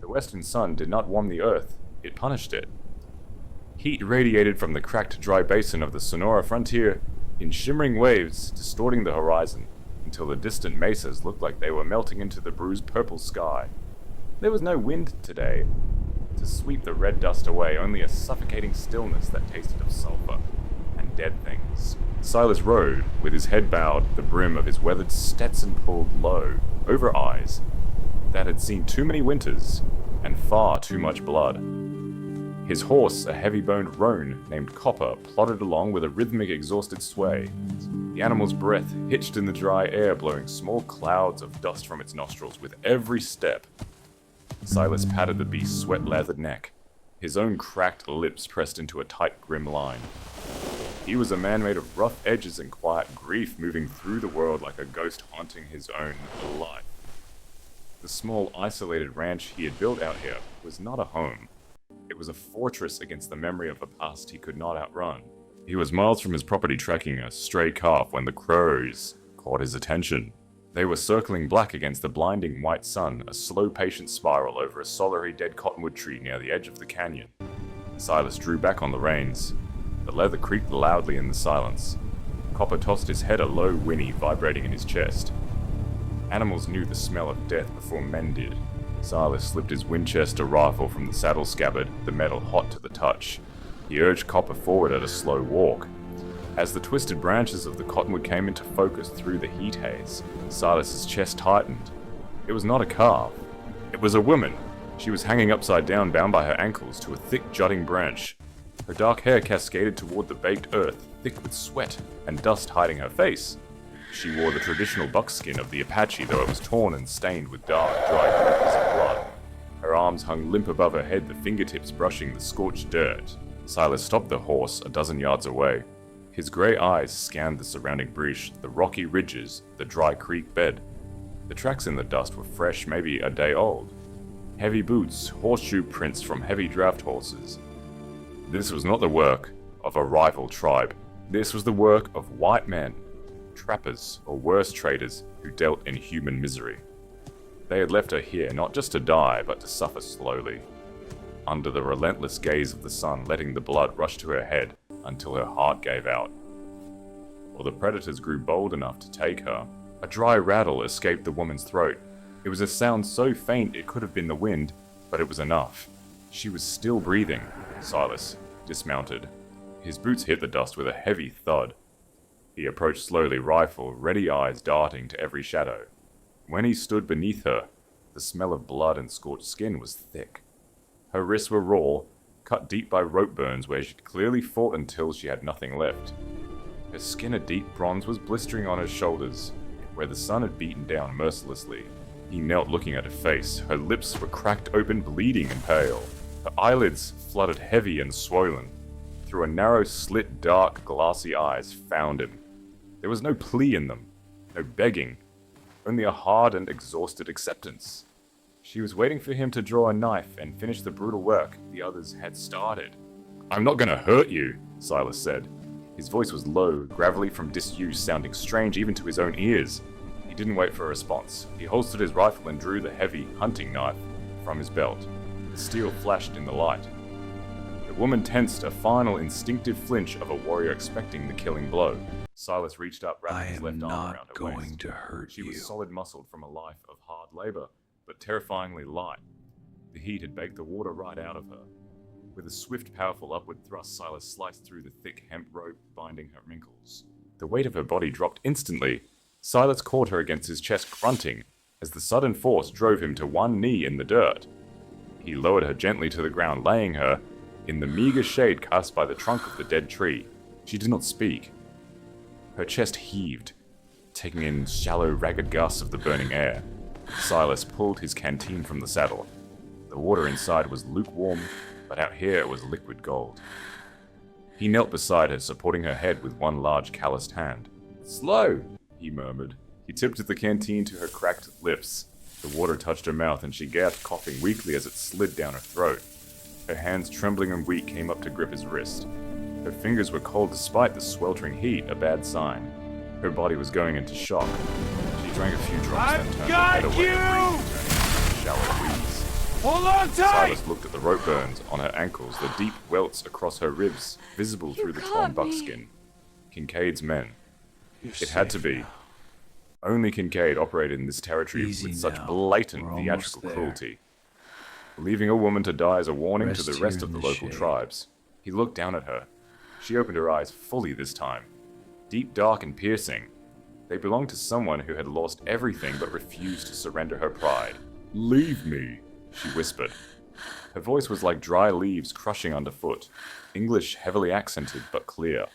The western sun did not warm the earth, it punished it. Heat radiated from the cracked, dry basin of the Sonora frontier in shimmering waves, distorting the horizon, until the distant mesas looked like they were melting into the bruised purple sky. There was no wind today. To sweep the red dust away, only a suffocating stillness that tasted of sulfur and dead things. Silas rode, with his head bowed, the brim of his weathered Stetson pulled low, over eyes that had seen too many winters and far too much blood. His horse, a heavy-boned roan named Copper, plodded along with a rhythmic, exhausted sway. The animal's breath hitched in the dry air, blowing small clouds of dust from its nostrils with every step. Silas patted the beast's sweat-lathered neck, his own cracked lips pressed into a tight, grim line. He was a man made of rough edges and quiet grief, moving through the world like a ghost haunting his own life. The small, isolated ranch he had built out here was not a home. It was a fortress against the memory of a past he could not outrun. He was miles from his property tracking a stray calf when the crows caught his attention. They were circling black against the blinding white sun, a slow, patient spiral over a solitary dead cottonwood tree near the edge of the canyon. Silas drew back on the reins. The leather creaked loudly in the silence. Copper tossed his head, a low whinny vibrating in his chest. Animals knew the smell of death before men did. Silas slipped his Winchester rifle from the saddle scabbard, the metal hot to the touch. He urged Copper forward at a slow walk. As the twisted branches of the cottonwood came into focus through the heat haze, Silas's chest tightened. It was not a calf. It was a woman. She was hanging upside down, bound by her ankles to a thick, jutting branch. Her dark hair cascaded toward the baked earth, thick with sweat and dust hiding her face. She wore the traditional buckskin of the Apache, though it was torn and stained with dark, dry ripples of blood. Her arms hung limp above her head, the fingertips brushing the scorched dirt. Silas stopped the horse a dozen yards away. His grey eyes scanned the surrounding breach, the rocky ridges, the dry creek bed. The tracks in the dust were fresh, maybe a day old. Heavy boots, horseshoe prints from heavy draft horses. This was not the work of a rival tribe. This was the work of white men, trappers or worse traders who dealt in human misery. They had left her here not just to die, but to suffer slowly, under the relentless gaze of the sun, letting the blood rush to her head until her heart gave out. Or the predators grew bold enough to take her. A dry rattle escaped the woman's throat. It was a sound so faint it could have been the wind, but it was enough. She was still breathing. Silas dismounted. His boots hit the dust with a heavy thud. He approached slowly, rifle, ready eyes darting to every shadow. When he stood beneath her, the smell of blood and scorched skin was thick. Her wrists were raw, cut deep by rope burns where she'd clearly fought until she had nothing left. Her skin, a deep bronze, was blistering on her shoulders, where the sun had beaten down mercilessly. He knelt looking at her face. Her lips were cracked open, bleeding and pale. Her eyelids flooded heavy and swollen. Through a narrow slit, dark, glassy eyes found him. There was no plea in them, no begging, only a hard and exhausted acceptance. She was waiting for him to draw a knife and finish the brutal work the others had started. "I'm not gonna hurt you," Silas said. His voice was low, gravelly from disuse, sounding strange even to his own ears. He didn't wait for a response. He holstered his rifle and drew the heavy hunting knife from his belt. The steel flashed in the light. The woman tensed, a final instinctive flinch of a warrior expecting the killing blow. Silas reached up, wrapping his left arm around her waist. I am not going to hurt you. She was solid-muscled from a life of hard labor, but terrifyingly light. The heat had baked the water right out of her. With a swift, powerful upward thrust, Silas sliced through the thick hemp rope binding her wrinkles. The weight of her body dropped instantly. Silas caught her against his chest, grunting, as the sudden force drove him to one knee in the dirt. He lowered her gently to the ground, laying her in the meager shade cast by the trunk of the dead tree. She did not speak. Her chest heaved, taking in shallow, ragged gusts of the burning air. Silas pulled his canteen from the saddle. The water inside was lukewarm, but out here it was liquid gold. He knelt beside her, supporting her head with one large calloused hand. "Slow," he murmured. He tipped the canteen to her cracked lips. The water touched her mouth and she gasped, coughing weakly as it slid down her throat. Her hands, trembling and weak, came up to grip his wrist. Her fingers were cold despite the sweltering heat, a bad sign. Her body was going into shock. She drank a few drops, then turned her head away, breathing, turning into a shallow wheeze. Hold on tight! Silas looked at the rope burns on her ankles, the deep welts across her ribs, visible through the torn buckskin. Kincaid's men. It had to be. Only Kincaid operated in this territory with such blatant theatrical cruelty. Leaving a woman to die as a warning to the rest of the local tribes. He looked down at her. She opened her eyes fully this time. Deep, dark, and piercing. They belonged to someone who had lost everything but refused to surrender her pride. "Leave me," she whispered. Her voice was like dry leaves crushing underfoot. English heavily accented but clear.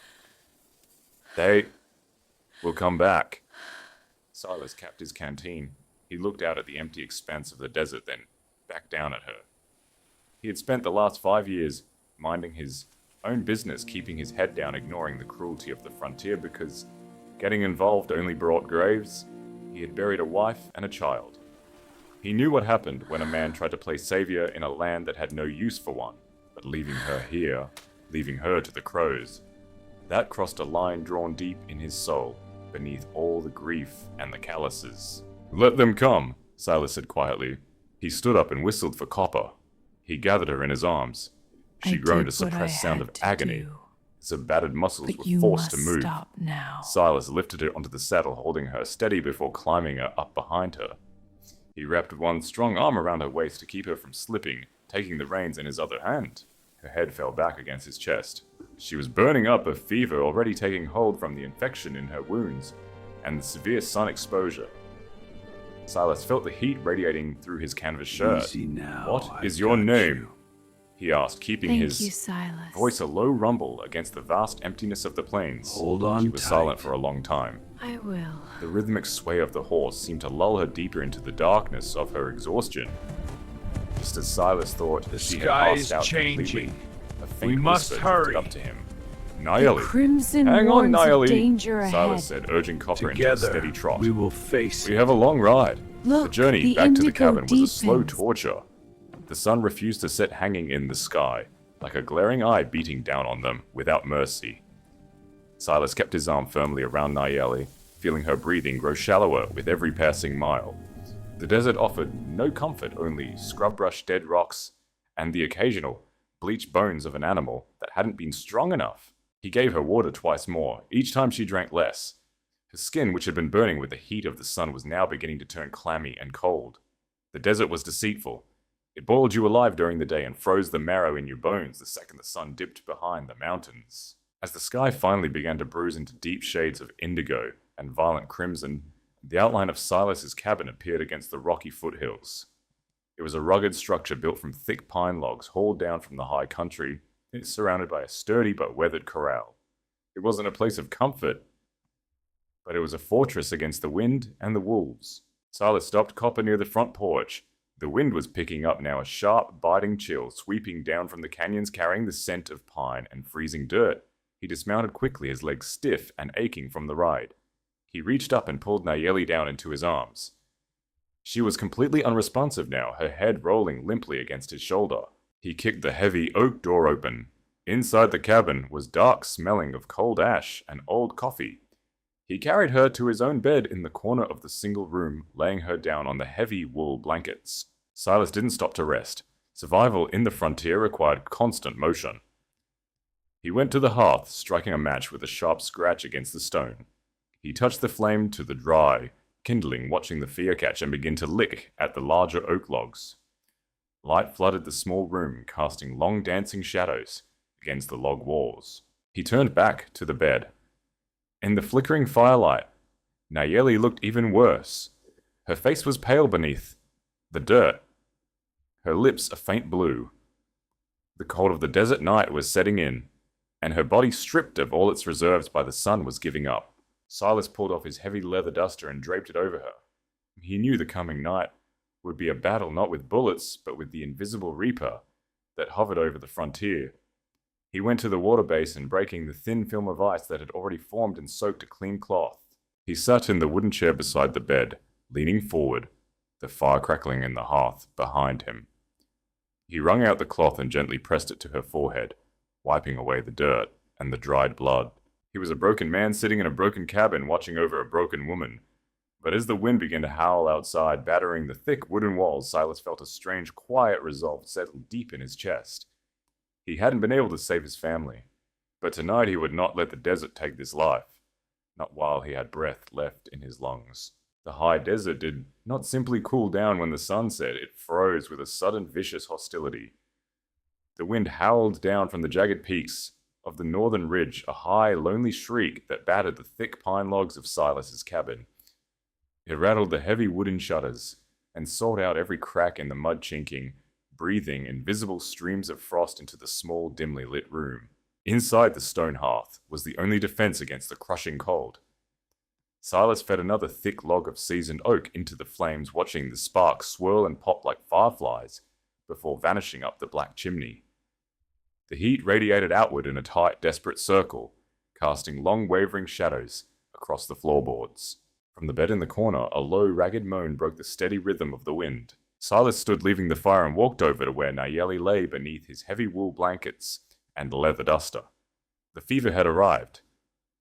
"They will come back." Silas capped his canteen. He looked out at the empty expanse of the desert, then back down at her. He had spent the last 5 years minding his own business, keeping his head down, ignoring the cruelty of the frontier because getting involved only brought graves. He had buried a wife and a child. He knew what happened when a man tried to play savior in a land that had no use for one, but leaving her here, leaving her to the crows. That crossed a line drawn deep in his soul, beneath all the grief and the calluses. "Let them come," Silas said quietly. He stood up and whistled for Copper. He gathered her in his arms. She groaned a suppressed sound of agony as her battered muscles were forced to move. Stop now. Silas lifted her onto the saddle, holding her steady before climbing her up behind her. He wrapped one strong arm around her waist to keep her from slipping, taking the reins in his other hand. Her head fell back against his chest. She was burning up, a fever already taking hold from the infection in her wounds and the severe sun exposure. Silas felt the heat radiating through his canvas shirt. Easy now, "What is your name?" he asked, keeping Thank his you, Silas. voice a low rumble against the vast emptiness of the plains. Hold on She was tight. silent for a long time. I will. The rhythmic sway of the horse seemed to lull her deeper into the darkness of her exhaustion. Just as Silas thought The she had sky passed is out changing. completely, a faint We must whisper hurry. drifted up to him. The "Nayeli, crimson hang on, warns of Nayeli," danger ahead. Silas said, urging Copper into a steady Together, trot. we will face "We it. have a long ride." Look, The journey the back to the indigo cabin was a slow deepens. torture. The sun refused to set hanging in the sky, like a glaring eye beating down on them without mercy. Silas kept his arm firmly around Nayeli, feeling her breathing grow shallower with every passing mile. The desert offered no comfort, only scrub-brush dead rocks and the occasional bleached bones of an animal that hadn't been strong enough. He gave her water twice more, each time she drank less. Her skin, which had been burning with the heat of the sun, was now beginning to turn clammy and cold. The desert was deceitful. It boiled you alive during the day and froze the marrow in your bones the second the sun dipped behind the mountains. As the sky finally began to bruise into deep shades of indigo and violent crimson, the outline of Silas's cabin appeared against the rocky foothills. It was a rugged structure built from thick pine logs hauled down from the high country. It was surrounded by a sturdy but weathered corral. It wasn't a place of comfort, but it was a fortress against the wind and the wolves. Silas stopped Copper near the front porch. The wind was picking up now, a sharp, biting chill sweeping down from the canyons carrying the scent of pine and freezing dirt. He dismounted quickly, his legs stiff and aching from the ride. He reached up and pulled Nayeli down into his arms. She was completely unresponsive now, her head rolling limply against his shoulder. He kicked the heavy oak door open. Inside the cabin was dark smelling of cold ash and old coffee. He carried her to his own bed in the corner of the single room, laying her down on the heavy wool blankets. Silas didn't stop to rest. Survival in the frontier required constant motion. He went to the hearth, striking a match with a sharp scratch against the stone. He touched the flame to the dry, kindling, watching the fire catch and begin to lick at the larger oak logs. Light flooded the small room, casting long dancing shadows against the log walls. He turned back to the bed. In the flickering firelight, Nayeli looked even worse. Her face was pale beneath the dirt, her lips a faint blue. The cold of the desert night was setting in, and her body, stripped of all its reserves by the sun, was giving up. Silas pulled off his heavy leather duster and draped it over her. He knew the coming night would be a battle not with bullets, but with the invisible reaper that hovered over the frontier. He went to the water basin, breaking the thin film of ice that had already formed and soaked a clean cloth. He sat in the wooden chair beside the bed, leaning forward, the fire crackling in the hearth behind him. He wrung out the cloth and gently pressed it to her forehead, wiping away the dirt and the dried blood. He was a broken man sitting in a broken cabin watching over a broken woman, But as the wind began to howl outside, battering the thick wooden walls, Silas felt a strange, quiet resolve settle deep in his chest. He hadn't been able to save his family, but tonight he would not let the desert take this life, not while he had breath left in his lungs. The high desert did not simply cool down when the sun set, it froze with a sudden vicious hostility. The wind howled down from the jagged peaks of the northern ridge, a high, lonely shriek that battered the thick pine logs of Silas's cabin. It rattled the heavy wooden shutters and sought out every crack in the mud chinking, breathing invisible streams of frost into the small, dimly lit room. Inside the stone hearth was the only defense against the crushing cold. Silas fed another thick log of seasoned oak into the flames, watching the sparks swirl and pop like fireflies before vanishing up the black chimney. The heat radiated outward in a tight, desperate circle, casting long, wavering shadows across the floorboards. From the bed in the corner, a low, ragged moan broke the steady rhythm of the wind. Silas stood leaving the fire and walked over to where Nayeli lay beneath his heavy wool blankets and the leather duster. The fever had arrived.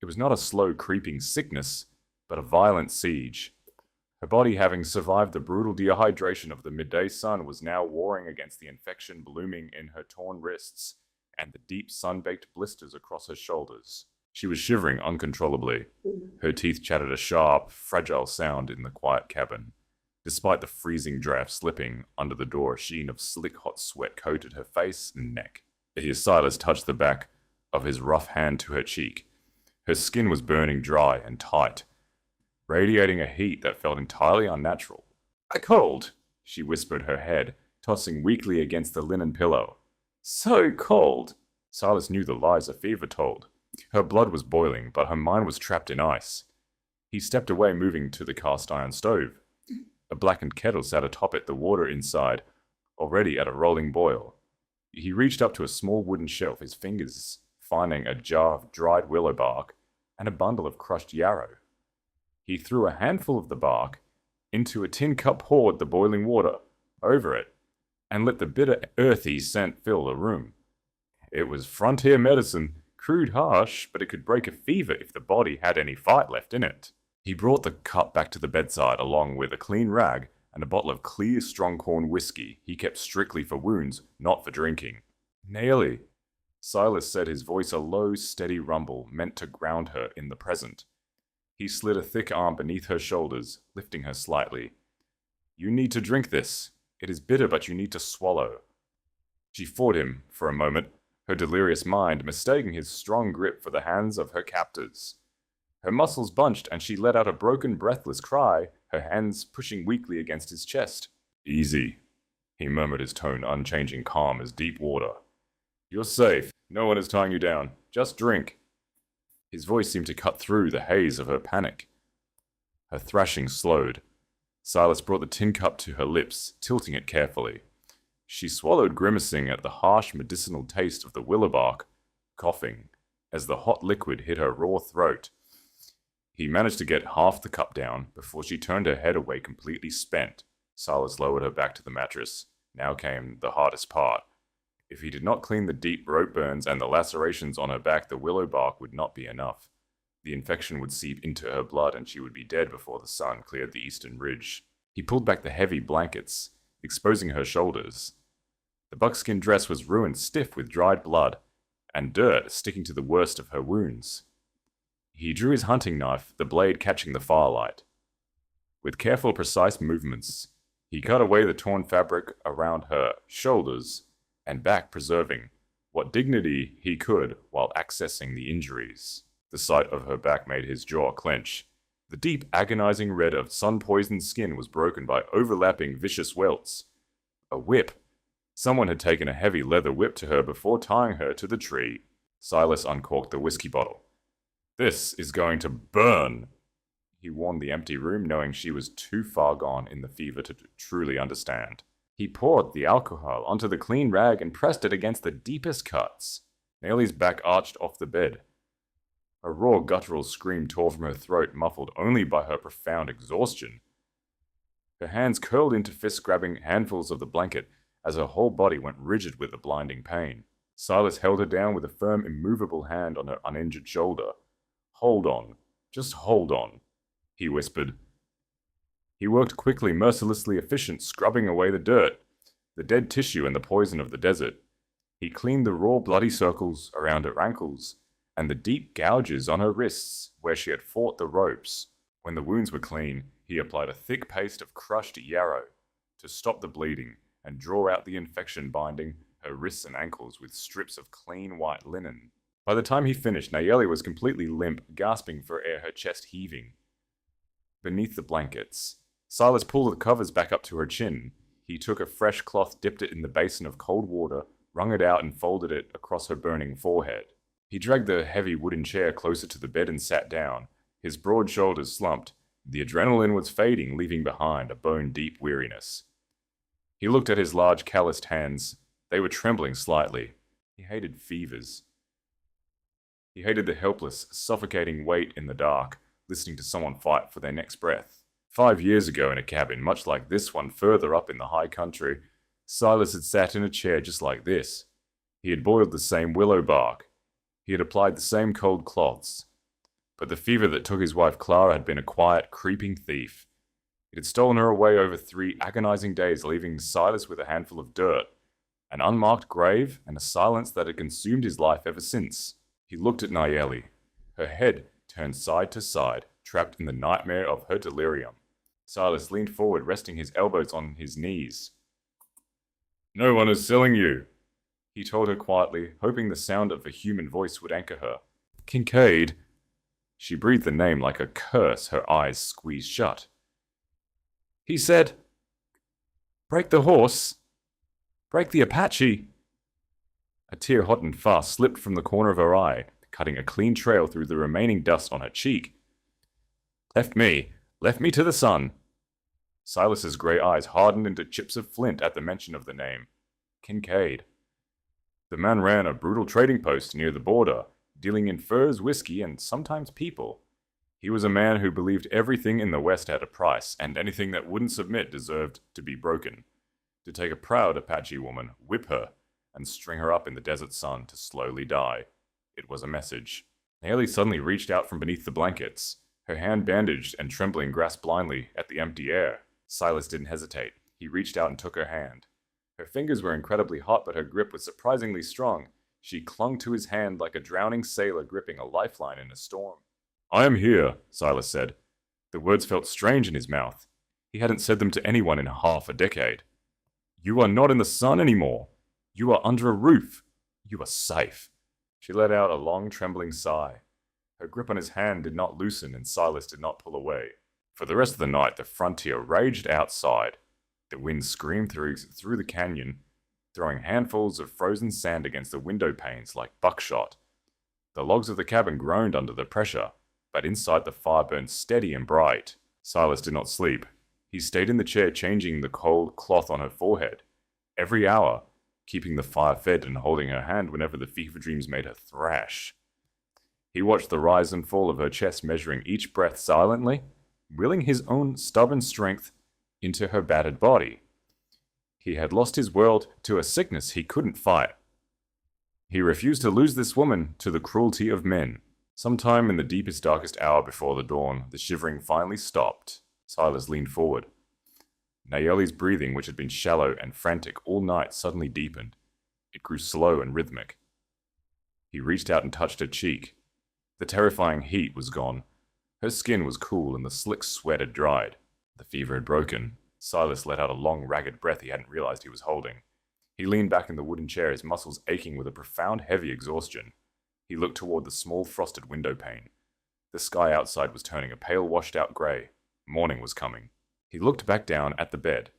It was not a slow, creeping sickness, but a violent siege. Her body, having survived the brutal dehydration of the midday sun, was now warring against the infection blooming in her torn wrists and the deep sun-baked blisters across her shoulders. She was shivering uncontrollably. Her teeth chattered a sharp, fragile sound in the quiet cabin. Despite the freezing draft slipping under the door, a sheen of slick hot sweat coated her face and neck. As Silas touched the back of his rough hand to her cheek, her skin was burning dry and tight, radiating a heat that felt entirely unnatural. "A cold," she whispered, her head tossing weakly against the linen pillow. "So cold." Silas knew the lies a fever told. Her blood was boiling, but her mind was trapped in ice. He stepped away, moving to the cast-iron stove. A blackened kettle sat atop it, the water inside already at a rolling boil. He reached up to a small wooden shelf, his fingers finding a jar of dried willow bark and a bundle of crushed yarrow. He threw a handful of the bark into a tin cup, poured the boiling water over it, and let the bitter, earthy scent fill the room. It was frontier medicine, crude, harsh, but it could break a fever if the body had any fight left in it. He brought the cup back to the bedside, along with a clean rag and a bottle of clear, strong corn whiskey he kept strictly for wounds, not for drinking. "Nayeli," Silas said, his voice a low, steady rumble meant to ground her in the present. He slid a thick arm beneath her shoulders, lifting her slightly. "You need to drink this. It is bitter, but you need to swallow." She fought him for a moment, her delirious mind mistaking his strong grip for the hands of her captors. Her muscles bunched, and she let out a broken, breathless cry, her hands pushing weakly against his chest. "Easy," he murmured, his tone unchanging, calm as deep water. "You're safe. No one is tying you down. Just drink." His voice seemed to cut through the haze of her panic. Her thrashing slowed. Silas brought the tin cup to her lips, tilting it carefully. She swallowed, grimacing at the harsh medicinal taste of the willow bark, coughing as the hot liquid hit her raw throat. He managed to get half the cup down before she turned her head away, completely spent. Silas lowered her back to the mattress. Now came the hardest part. If he did not clean the deep rope burns and the lacerations on her back, the willow bark would not be enough. The infection would seep into her blood, and she would be dead before the sun cleared the eastern ridge. He pulled back the heavy blankets, exposing her shoulders. The buckskin dress was ruined stiff with dried blood, and dirt sticking to the worst of her wounds. He drew his hunting knife, the blade catching the firelight. With careful, precise movements, he cut away the torn fabric around her shoulders and back, preserving what dignity he could while accessing the injuries. The sight of her back made his jaw clench. The deep, agonizing red of sun-poisoned skin was broken by overlapping, vicious welts. A whip. Someone had taken a heavy leather whip to her before tying her to the tree. Silas uncorked the whiskey bottle. "This is going to burn," he warned the empty room, knowing she was too far gone in the fever to truly understand. He poured the alcohol onto the clean rag and pressed it against the deepest cuts. Nayeli's back arched off the bed. A raw, guttural scream tore from her throat, muffled only by her profound exhaustion. Her hands curled into fists, grabbing handfuls of the blanket as her whole body went rigid with the blinding pain. Silas held her down with a firm, immovable hand on her uninjured shoulder. "Hold on. Just hold on," he whispered. He worked quickly, mercilessly efficient, scrubbing away the dirt, the dead tissue and the poison of the desert. He cleaned the raw bloody circles around her ankles and the deep gouges on her wrists where she had fought the ropes. When the wounds were clean, he applied a thick paste of crushed yarrow to stop the bleeding and draw out the infection, binding her wrists and ankles with strips of clean white linen. By the time he finished, Nayeli was completely limp, gasping for air, her chest heaving. Beneath the blankets, Silas pulled the covers back up to her chin. He took a fresh cloth, dipped it in the basin of cold water, wrung it out and folded it across her burning forehead. He dragged the heavy wooden chair closer to the bed and sat down. His broad shoulders slumped. The adrenaline was fading, leaving behind a bone-deep weariness. He looked at his large calloused hands. They were trembling slightly. He hated fevers. He hated the helpless, suffocating wait in the dark, listening to someone fight for their next breath. 5 years ago in a cabin, much like this one further up in the high country, Silas had sat in a chair just like this. He had boiled the same willow bark. He had applied the same cold cloths. But the fever that took his wife Clara had been a quiet, creeping thief. It had stolen her away over 3 agonizing days, leaving Silas with a handful of dirt, an unmarked grave, and a silence that had consumed his life ever since. He looked at Nayeli, her head turned side to side, trapped in the nightmare of her delirium. Silas leaned forward, resting his elbows on his knees. "No one is selling you," he told her quietly, hoping the sound of a human voice would anchor her. "Kincaid." She breathed the name like a curse, her eyes squeezed shut. "He said, break the horse. Break the Apache." A tear, hot and fast, slipped from the corner of her eye, cutting a clean trail through the remaining dust on her cheek. Left me to the sun." Silas's grey eyes hardened into chips of flint at the mention of the name. Kincaid. The man ran a brutal trading post near the border, dealing in furs, whiskey, and sometimes people. He was a man who believed everything in the West had a price, and anything that wouldn't submit deserved to be broken. To take a proud Apache woman, whip her, and string her up in the desert sun to slowly die. It was a message. Nayeli suddenly reached out from beneath the blankets. Her hand bandaged and trembling grasped blindly at the empty air. Silas didn't hesitate. He reached out and took her hand. Her fingers were incredibly hot, but her grip was surprisingly strong. She clung to his hand like a drowning sailor gripping a lifeline in a storm. "I am here," Silas said. The words felt strange in his mouth. He hadn't said them to anyone in half a decade. "You are not in the sun anymore. You are under a roof. You are safe." She let out a long, trembling sigh. Her grip on his hand did not loosen, and Silas did not pull away. For the rest of the night, the frontier raged outside. The wind screamed through the canyon, throwing handfuls of frozen sand against the window panes like buckshot. The logs of the cabin groaned under the pressure, but inside the fire burned steady and bright. Silas did not sleep. He stayed in the chair, changing the cold cloth on her forehead every hour, keeping the fire fed and holding her hand whenever the fever dreams made her thrash. He watched the rise and fall of her chest, measuring each breath silently, willing his own stubborn strength into her battered body. He had lost his world to a sickness he couldn't fight. He refused to lose this woman to the cruelty of men. Sometime in the deepest, darkest hour before the dawn, the shivering finally stopped. Silas leaned forward. Nayeli's breathing, which had been shallow and frantic all night, suddenly deepened. It grew slow and rhythmic. He reached out and touched her cheek. The terrifying heat was gone. Her skin was cool and the slick sweat had dried. The fever had broken. Silas let out a long, ragged breath he hadn't realized he was holding. He leaned back in the wooden chair, his muscles aching with a profound, heavy exhaustion. He looked toward the small, frosted window pane. The sky outside was turning a pale, washed-out grey. Morning was coming. He looked back down at the bed.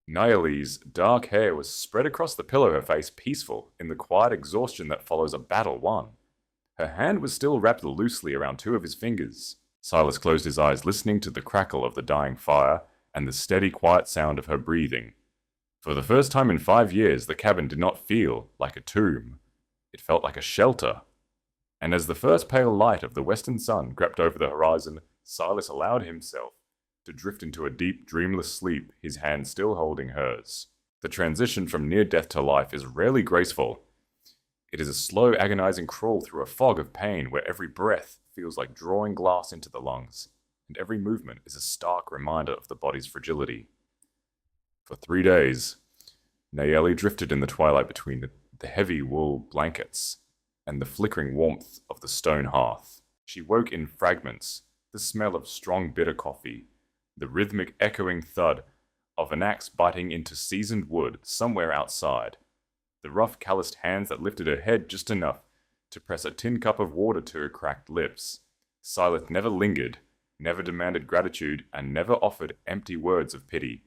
Nayeli's dark hair was spread across the pillow, her face peaceful in the quiet exhaustion that follows a battle won. Her hand was still wrapped loosely around 2 of his fingers. Silas closed his eyes, listening to the crackle of the dying fire and the steady, quiet sound of her breathing. For the first time in 5 years, the cabin did not feel like a tomb. It felt like a shelter. And as the first pale light of the western sun crept over the horizon, Silas allowed himself to drift into a deep, dreamless sleep, his hand still holding hers. The transition from near death to life is rarely graceful. It is a slow, agonizing crawl through a fog of pain where every breath feels like drawing glass into the lungs, and every movement is a stark reminder of the body's fragility. For 3 days, Nayeli drifted in the twilight between the heavy wool blankets and the flickering warmth of the stone hearth. She woke in fragments, the smell of strong bitter coffee, the rhythmic echoing thud of an axe biting into seasoned wood somewhere outside, the rough calloused hands that lifted her head just enough to press a tin cup of water to her cracked lips. Silas never lingered, never demanded gratitude, and never offered empty words of pity.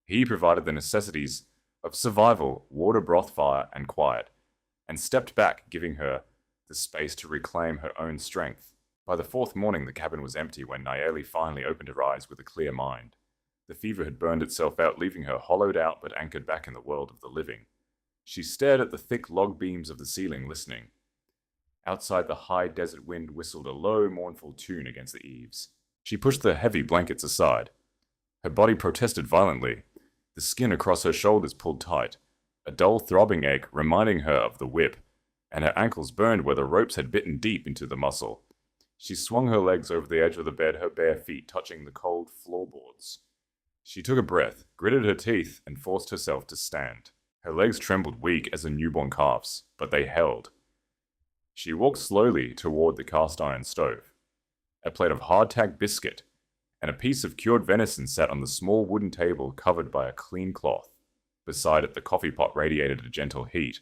He provided the necessities of survival, water, broth, fire, and quiet, and stepped back, giving her the space to reclaim her own strength. By the fourth morning, the cabin was empty when Nayeli finally opened her eyes with a clear mind. The fever had burned itself out, leaving her hollowed out but anchored back in the world of the living. She stared at the thick log beams of the ceiling, listening. Outside, the high desert wind whistled a low, mournful tune against the eaves. She pushed the heavy blankets aside. Her body protested violently. The skin across her shoulders pulled tight, a dull throbbing ache reminding her of the whip, and her ankles burned where the ropes had bitten deep into the muscle. She swung her legs over the edge of the bed, her bare feet touching the cold floorboards. She took a breath, gritted her teeth, and forced herself to stand. Her legs trembled weak as a newborn calf's, but they held. She walked slowly toward the cast-iron stove. A plate of hardtack biscuit and a piece of cured venison sat on the small wooden table covered by a clean cloth. Beside it, the coffee pot radiated a gentle heat.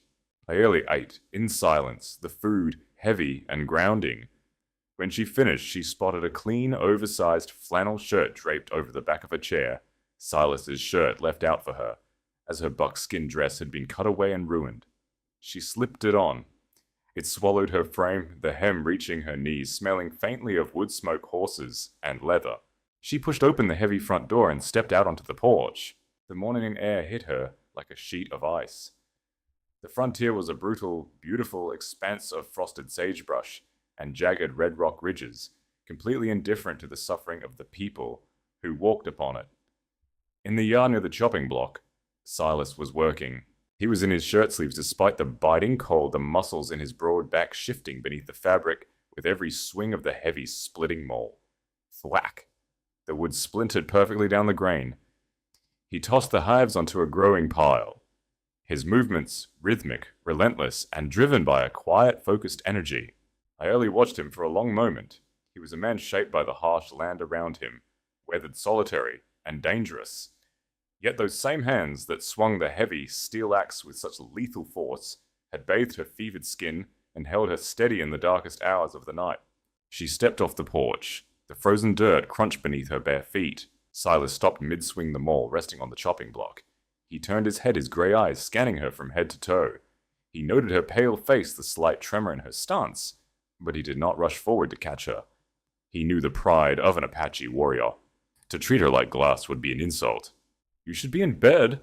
Nayeli ate, in silence, the food heavy and grounding. When she finished, she spotted a clean, oversized flannel shirt draped over the back of a chair, Silas's shirt left out for her, as her buckskin dress had been cut away and ruined. She slipped it on. It swallowed her frame, the hem reaching her knees, smelling faintly of wood smoke, horses, and leather. She pushed open the heavy front door and stepped out onto the porch. The morning air hit her like a sheet of ice. The frontier was a brutal, beautiful expanse of frosted sagebrush and jagged red rock ridges, completely indifferent to the suffering of the people who walked upon it. In the yard near the chopping block, Silas was working. He was in his shirt sleeves despite the biting cold, the muscles in his broad back shifting beneath the fabric with every swing of the heavy splitting maul. Thwack! The wood splintered perfectly down the grain. He tossed the hives onto a growing pile. His movements, rhythmic, relentless, and driven by a quiet, focused energy. I only watched him for a long moment. He was a man shaped by the harsh land around him, weathered, solitary, and dangerous. Yet those same hands that swung the heavy steel axe with such lethal force had bathed her fevered skin and held her steady in the darkest hours of the night. She stepped off the porch. The frozen dirt crunched beneath her bare feet. Silas stopped mid-swing the maul, resting on the chopping block. He turned his head, his grey eyes scanning her from head to toe. He noted her pale face, the slight tremor in her stance, but he did not rush forward to catch her. He knew the pride of an Apache warrior. To treat her like glass would be an insult. "You should be in bed,"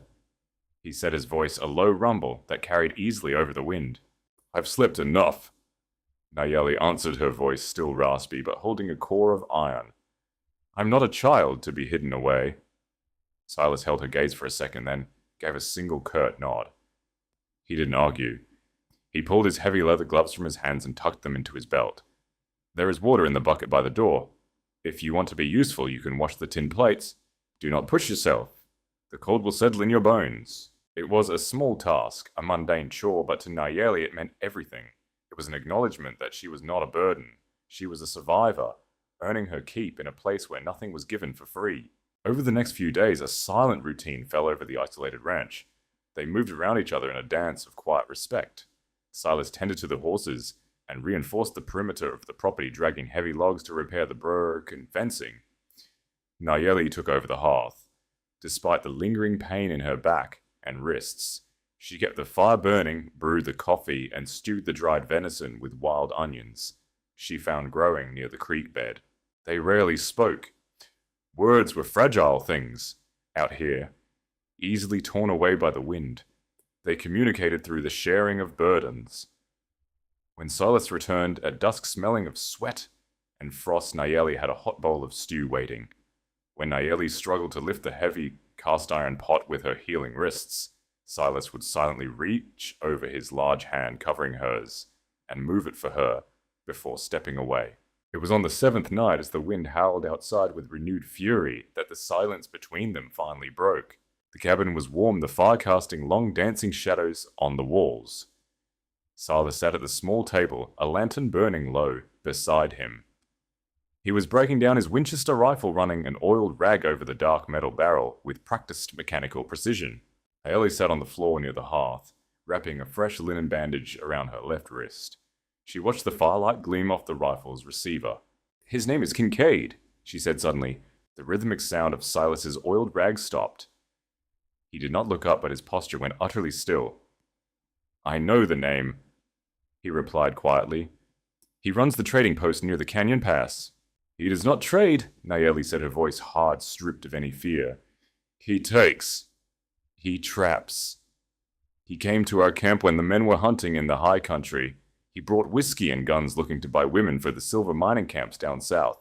he said, his voice a low rumble that carried easily over the wind. "I've slept enough," Nayeli answered, her voice still raspy, but holding a core of iron. "I'm not a child to be hidden away." Silas held her gaze for a second, then gave a single curt nod. He didn't argue. He pulled his heavy leather gloves from his hands and tucked them into his belt. "There is water in the bucket by the door. If you want to be useful, you can wash the tin plates. Do not push yourself. The cold will settle in your bones." It was a small task, a mundane chore, but to Nayeli it meant everything. It was an acknowledgement that she was not a burden. She was a survivor, earning her keep in a place where nothing was given for free. Over the next few days, a silent routine fell over the isolated ranch. They moved around each other in a dance of quiet respect. Silas tended to the horses and reinforced the perimeter of the property, dragging heavy logs to repair the broken fencing. Nayeli took over the hearth. Despite the lingering pain in her back and wrists, she kept the fire burning, brewed the coffee, and stewed the dried venison with wild onions she found growing near the creek bed. They rarely spoke. Words were fragile things out here, easily torn away by the wind. They communicated through the sharing of burdens. When Silas returned at dusk smelling of sweat and frost, Nayeli had a hot bowl of stew waiting. When Nayeli struggled to lift the heavy cast-iron pot with her healing wrists, Silas would silently reach over his large hand covering hers and move it for her before stepping away. It was on the seventh night, as the wind howled outside with renewed fury, that the silence between them finally broke. The cabin was warm, the fire casting long dancing shadows on the walls. Silas sat at the small table, a lantern burning low beside him. He was breaking down his Winchester rifle, running an oiled rag over the dark metal barrel with practiced mechanical precision. Nayeli sat on the floor near the hearth, wrapping a fresh linen bandage around her left wrist. She watched the firelight gleam off the rifle's receiver. "His name is Kincaid," she said suddenly. The rhythmic sound of Silas's oiled rag stopped. He did not look up, but his posture went utterly still. "I know the name," he replied quietly. "He runs the trading post near the Canyon Pass." "He does not trade," Nayeli said, her voice hard, stripped of any fear. "He takes. He traps. He came to our camp when the men were hunting in the high country. He brought whiskey and guns, looking to buy women for the silver mining camps down south."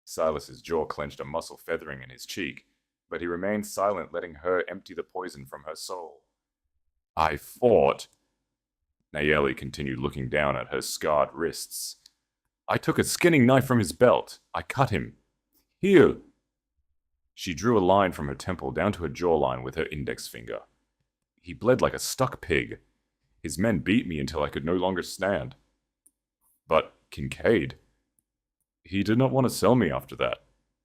Silas's jaw clenched, a muscle feathering in his cheek, but he remained silent, letting her empty the poison from her soul. "I fought," Nayeli continued, looking down at her scarred wrists. "I took a skinning knife from his belt. I cut him. Here." She drew a line from her temple down to her jawline with her index finger. "He bled like a stuck pig. His men beat me until I could no longer stand. But Kincaid, he did not want to sell me after that.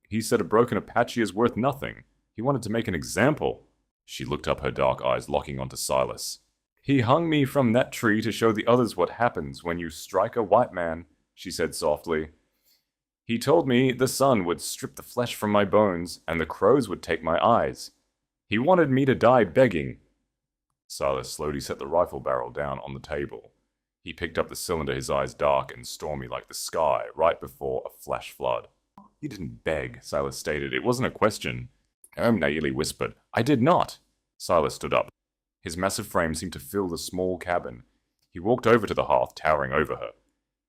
He said a broken Apache is worth nothing. He wanted to make an example." She looked up, her dark eyes locking onto Silas. "He hung me from that tree to show the others what happens when you strike a white man," she said softly. "He told me the sun would strip the flesh from my bones, and the crows would take my eyes. He wanted me to die begging." Silas slowly set the rifle barrel down on the table. He picked up the cylinder, his eyes dark and stormy like the sky, right before a flash flood. "You didn't beg," Silas stated. "It wasn't a question." Nayeli whispered. "I did not." Silas stood up. His massive frame seemed to fill the small cabin. He walked over to the hearth, towering over her.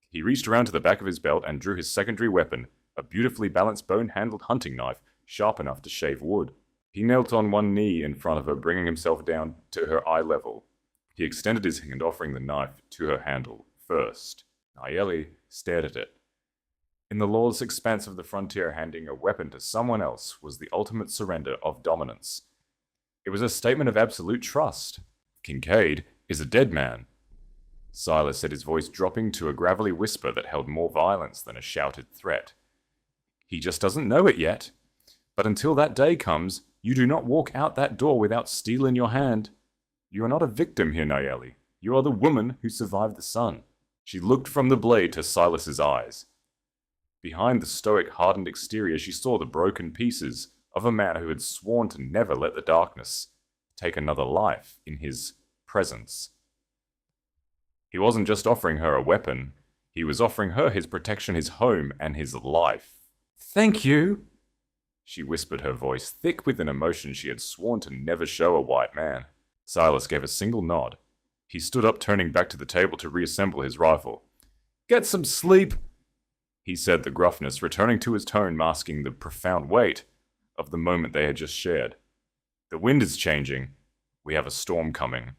He reached around to the back of his belt and drew his secondary weapon, a beautifully balanced bone-handled hunting knife, sharp enough to shave wood. He knelt on one knee in front of her, bringing himself down to her eye level. He extended his hand, offering the knife to her handle first. Nayeli stared at it. In the lawless expanse of the frontier, handing a weapon to someone else was the ultimate surrender of dominance. It was a statement of absolute trust. "Kincaid is a dead man," Silas said, his voice dropping to a gravelly whisper that held more violence than a shouted threat. "He just doesn't know it yet. But until that day comes, you do not walk out that door without steel in your hand. You are not a victim here, Nayeli. You are the woman who survived the sun." She looked from the blade to Silas's eyes. Behind the stoic, hardened exterior, she saw the broken pieces of a man who had sworn to never let the darkness take another life in his presence. He wasn't just offering her a weapon. He was offering her his protection, his home, and his life. "Thank you," she whispered, her voice thick with an emotion she had sworn to never show a white man. Silas gave a single nod. He stood up, turning back to the table to reassemble his rifle. "Get some sleep," he said, the gruffness returning to his tone, masking the profound weight of the moment they had just shared. "The wind is changing. We have a storm coming."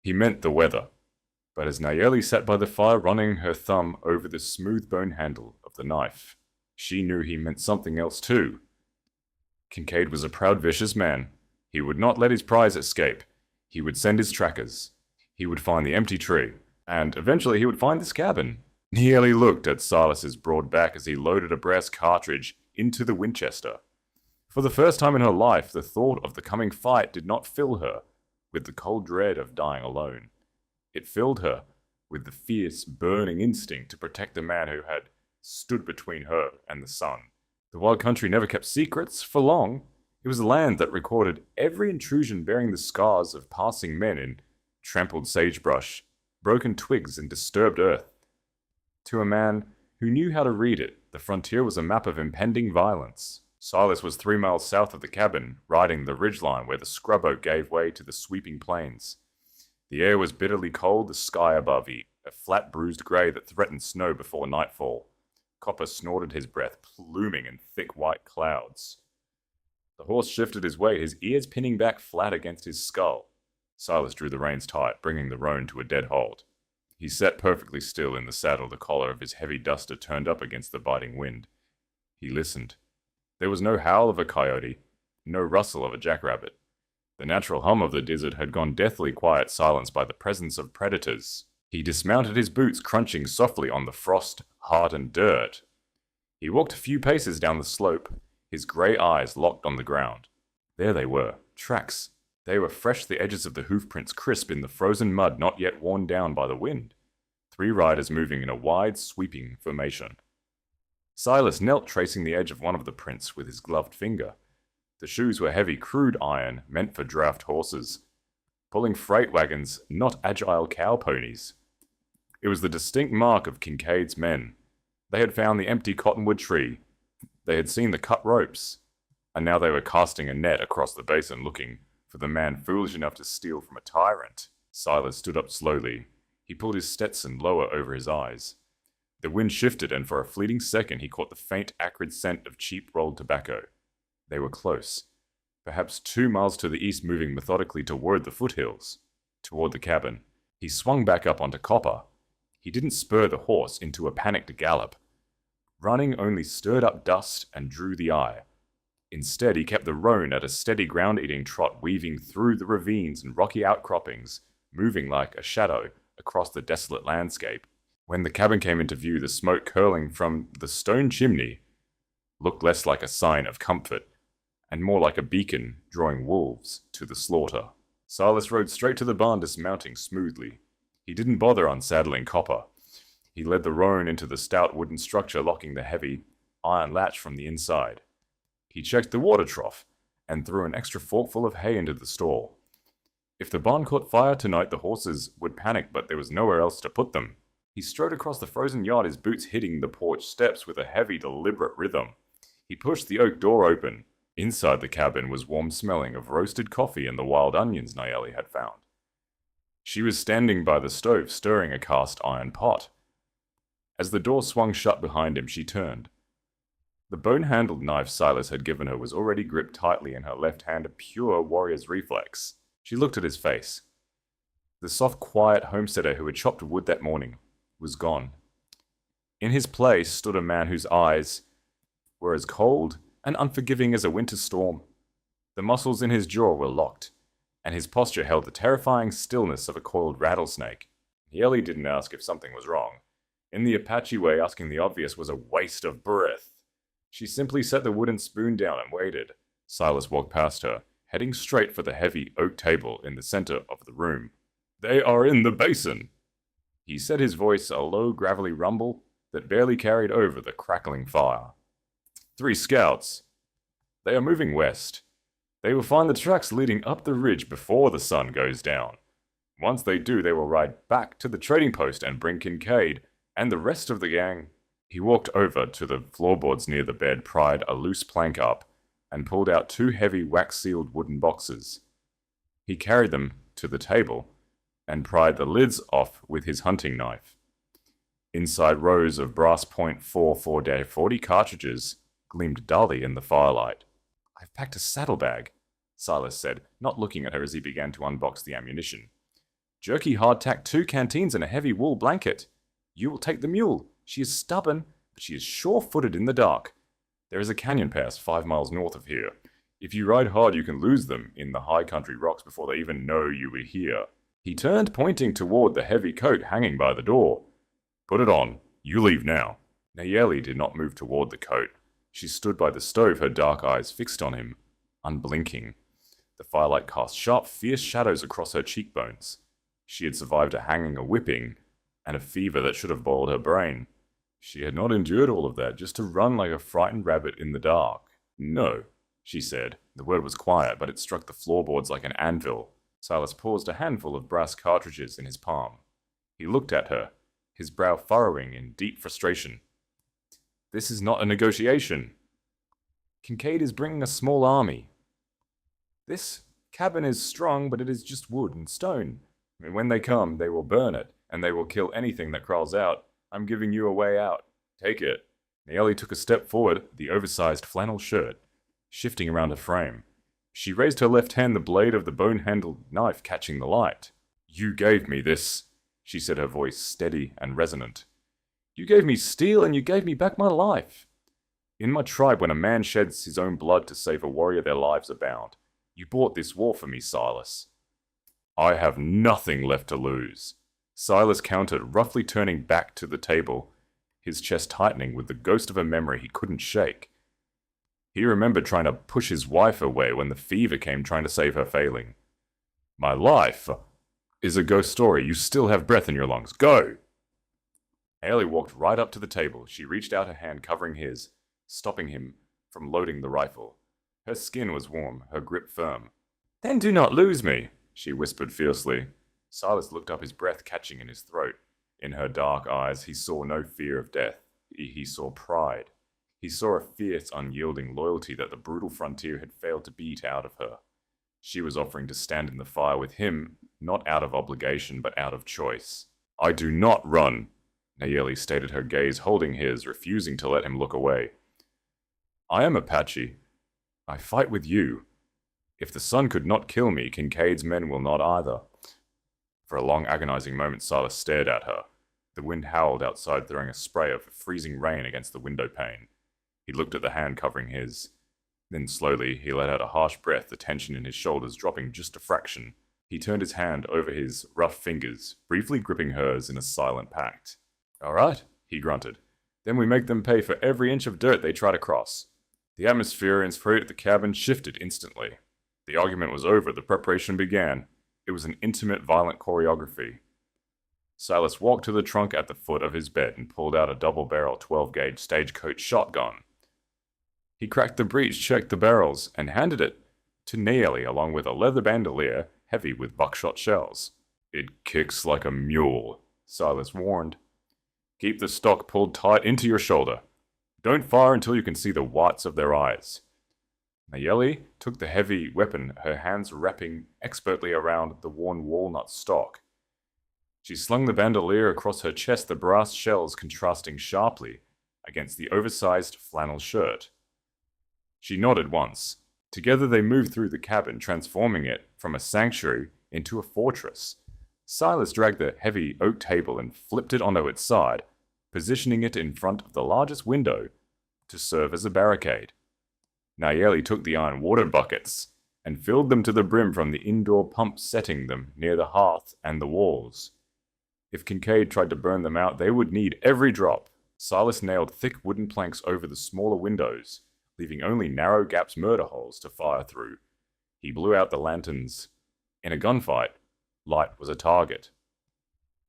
He meant the weather. But as Nayeli sat by the fire, running her thumb over the smooth bone handle of the knife, she knew he meant something else too. Kincaid was a proud, vicious man. He would not let his prize escape. He would send his trackers. He would find the empty tree. And eventually he would find this cabin. Nayeli looked at Silas's broad back as he loaded a brass cartridge into the Winchester. For the first time in her life, the thought of the coming fight did not fill her with the cold dread of dying alone. It filled her with the fierce, burning instinct to protect the man who had stood between her and the sun. The wild country never kept secrets for long. It was a land that recorded every intrusion, bearing the scars of passing men in trampled sagebrush, broken twigs, and disturbed earth. To a man who knew how to read it, the frontier was a map of impending violence. Silas was 3 miles south of the cabin, riding the ridgeline where the scrub oak gave way to the sweeping plains. The air was bitterly cold, the sky above a flat bruised grey that threatened snow before nightfall. Copper snorted his breath, pluming in thick white clouds. The horse shifted his weight, his ears pinning back flat against his skull. Silas drew the reins tight, bringing the roan to a dead halt. He sat perfectly still in the saddle, the collar of his heavy duster turned up against the biting wind. He listened. There was no howl of a coyote, no rustle of a jackrabbit. The natural hum of the desert had gone deathly quiet, silenced by the presence of predators. He dismounted, his boots crunching softly on the frost, hardened dirt. He walked a few paces down the slope, his grey eyes locked on the ground. There they were, tracks. They were fresh, the edges of the hoofprints crisp in the frozen mud not yet worn down by the wind. 3 riders moving in a wide, sweeping formation. Silas knelt, tracing the edge of one of the prints with his gloved finger. The shoes were heavy, crude iron, meant for draft horses, pulling freight wagons, not agile cow ponies. It was the distinct mark of Kincaid's men. They had found the empty cottonwood tree. They had seen the cut ropes. And now they were casting a net across the basin, looking for the man foolish enough to steal from a tyrant. Silas stood up slowly. He pulled his Stetson lower over his eyes. The wind shifted, and for a fleeting second he caught the faint, acrid scent of cheap rolled tobacco. They were close. Perhaps 2 miles to the east, moving methodically toward the foothills, toward the cabin. He swung back up onto Copper. He didn't spur the horse into a panicked gallop. Running only stirred up dust and drew the eye. Instead, he kept the roan at a steady ground-eating trot, weaving through the ravines and rocky outcroppings, moving like a shadow across the desolate landscape. When the cabin came into view, the smoke curling from the stone chimney looked less like a sign of comfort, and more like a beacon drawing wolves to the slaughter. Silas rode straight to the barn, dismounting smoothly. He didn't bother unsaddling Copper. He led the roan into the stout wooden structure, locking the heavy iron latch from the inside. He checked the water trough, and threw an extra forkful of hay into the stall. If the barn caught fire tonight, the horses would panic, but there was nowhere else to put them. He strode across the frozen yard, his boots hitting the porch steps with a heavy, deliberate rhythm. He pushed the oak door open. Inside the cabin was warm smelling of roasted coffee and the wild onions Nayeli had found. She was standing by the stove, stirring a cast iron pot. As the door swung shut behind him, she turned. The bone-handled knife Silas had given her was already gripped tightly in her left hand, a pure warrior's reflex. She looked at his face. The soft, quiet homesteader who had chopped wood that morning was gone. In his place stood a man whose eyes were as cold and unforgiving as a winter storm. The muscles in his jaw were locked, and his posture held the terrifying stillness of a coiled rattlesnake. Nayeli didn't ask if something was wrong. In the Apache way, asking the obvious was a waste of breath. She simply set the wooden spoon down and waited. Silas walked past her, heading straight for the heavy oak table in the center of the room. "They are in the basin," he said, his voice a low, gravelly rumble that barely carried over the crackling fire. 3 scouts. They are moving west. They will find the tracks leading up the ridge before the sun goes down. Once they do, they will ride back to the trading post and bring Kincaid and the rest of the gang. He walked over to the floorboards near the bed, pried a loose plank up, and pulled out 2 heavy wax-sealed wooden boxes. He carried them to the table and pried the lids off with his hunting knife. Inside, rows of brass point .44-40 cartridges gleamed dully in the firelight. "I've packed a saddlebag," Silas said, not looking at her as he began to unbox the ammunition. "Jerky hardtack, 2 canteens, and a heavy wool blanket. You will take the mule. She is stubborn, but she is sure-footed in the dark. There is a canyon pass 5 miles north of here. If you ride hard, you can lose them in the high country rocks before they even know you were here." He turned, pointing toward the heavy coat hanging by the door. "Put it on. You leave now." Nayeli did not move toward the coat. She stood by the stove, her dark eyes fixed on him, unblinking. The firelight cast sharp, fierce shadows across her cheekbones. She had survived a hanging, a whipping, and a fever that should have boiled her brain. She had not endured all of that just to run like a frightened rabbit in the dark. "No," she said. The word was quiet, but it struck the floorboards like an anvil. Silas paused, a handful of brass cartridges in his palm. He looked at her, his brow furrowing in deep frustration. "This is not a negotiation. Kincaid is bringing a small army. This cabin is strong, but it is just wood and stone. And when they come, they will burn it, and they will kill anything that crawls out. I'm giving you a way out. Take it." Nayeli took a step forward, the oversized flannel shirt shifting around her frame. She raised her left hand, the blade of the bone-handled knife catching the light. "You gave me this," she said, her voice steady and resonant. You gave me steel and you gave me back my life. In my tribe, when a man sheds his own blood to save a warrior, their lives are bound. You bought this war for me, Silas. I have nothing left to lose, Silas countered, roughly turning back to the table, his chest tightening with the ghost of a memory he couldn't shake. He remembered trying to push his wife away when the fever came trying to save her failing. My life is a ghost story. You still have breath in your lungs. Go! Nayeli walked right up to the table. She reached out her hand covering his, stopping him from loading the rifle. Her skin was warm, her grip firm. Then do not lose me, she whispered fiercely. Silas looked up, his breath catching in his throat. In her dark eyes, he saw no fear of death. He saw pride. He saw a fierce, unyielding loyalty that the brutal frontier had failed to beat out of her. She was offering to stand in the fire with him, not out of obligation, but out of choice. I do not run, Nayeli stated, her gaze holding his, refusing to let him look away. I am Apache. I fight with you. If the sun could not kill me, Kincaid's men will not either. For a long, agonizing moment, Silas stared at her. The wind howled outside, throwing a spray of freezing rain against the window pane. He looked at the hand covering his. Then slowly, he let out a harsh breath, the tension in his shoulders dropping just a fraction. He turned his hand over his rough fingers, briefly gripping hers in a silent pact. All right, he grunted. Then we make them pay for every inch of dirt they try to cross. The atmosphere inside the cabin shifted instantly. The argument was over, the preparation began. It was an intimate, violent choreography. Silas walked to the trunk at the foot of his bed and pulled out a double-barrel 12-gauge stagecoach shotgun. He cracked the breech, checked the barrels, and handed it to Nayeli along with a leather bandolier heavy with buckshot shells. It kicks like a mule, Silas warned. Keep the stock pulled tight into your shoulder. Don't fire until you can see the whites of their eyes. Nayeli took the heavy weapon, her hands wrapping expertly around the worn walnut stock. She slung the bandolier across her chest, the brass shells contrasting sharply against the oversized flannel shirt. She nodded once. Together they moved through the cabin, transforming it from a sanctuary into a fortress. Silas dragged the heavy oak table and flipped it onto its side, positioning it in front of the largest window to serve as a barricade. Nayeli took the iron water buckets and filled them to the brim from the indoor pump, setting them near the hearth and the walls. If Kincaid tried to burn them out, they would need every drop. Silas nailed thick wooden planks over the smaller windows, leaving only narrow gaps, murder holes, to fire through. He blew out the lanterns. In a gunfight, light was a target.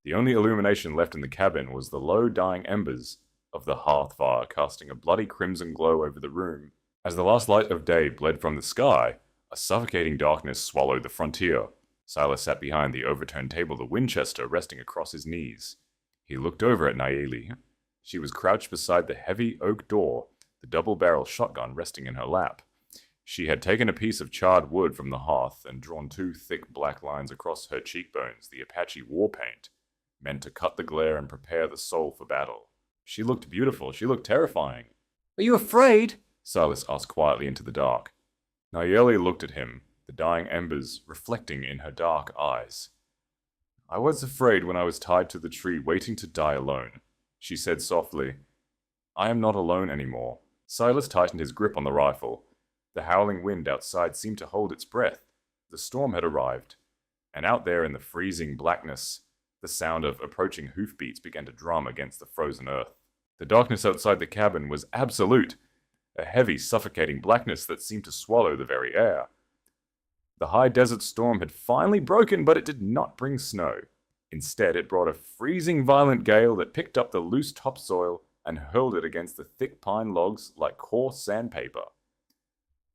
The only illumination left in the cabin was the low dying embers of the hearth fire, casting a bloody crimson glow over the room. As the last light of day bled from the sky, a suffocating darkness swallowed the frontier. Silas sat behind the overturned table, the Winchester resting across his knees. He looked over at Nayeli. She was crouched beside the heavy oak door, the double-barrel shotgun resting in her lap. She had taken a piece of charred wood from the hearth and drawn two thick black lines across her cheekbones, the Apache war paint, meant to cut the glare and prepare the soul for battle. She looked beautiful. She looked terrifying. Are you afraid? Silas asked quietly into the dark. Nayeli looked at him, the dying embers reflecting in her dark eyes. I was afraid when I was tied to the tree, waiting to die alone, she said softly. I am not alone anymore. Silas tightened his grip on the rifle. The howling wind outside seemed to hold its breath. The storm had arrived, and out there in the freezing blackness, the sound of approaching hoofbeats began to drum against the frozen earth. The darkness outside the cabin was absolute, a heavy, suffocating blackness that seemed to swallow the very air. The high desert storm had finally broken, but it did not bring snow. Instead, it brought a freezing, violent gale that picked up the loose topsoil and hurled it against the thick pine logs like coarse sandpaper.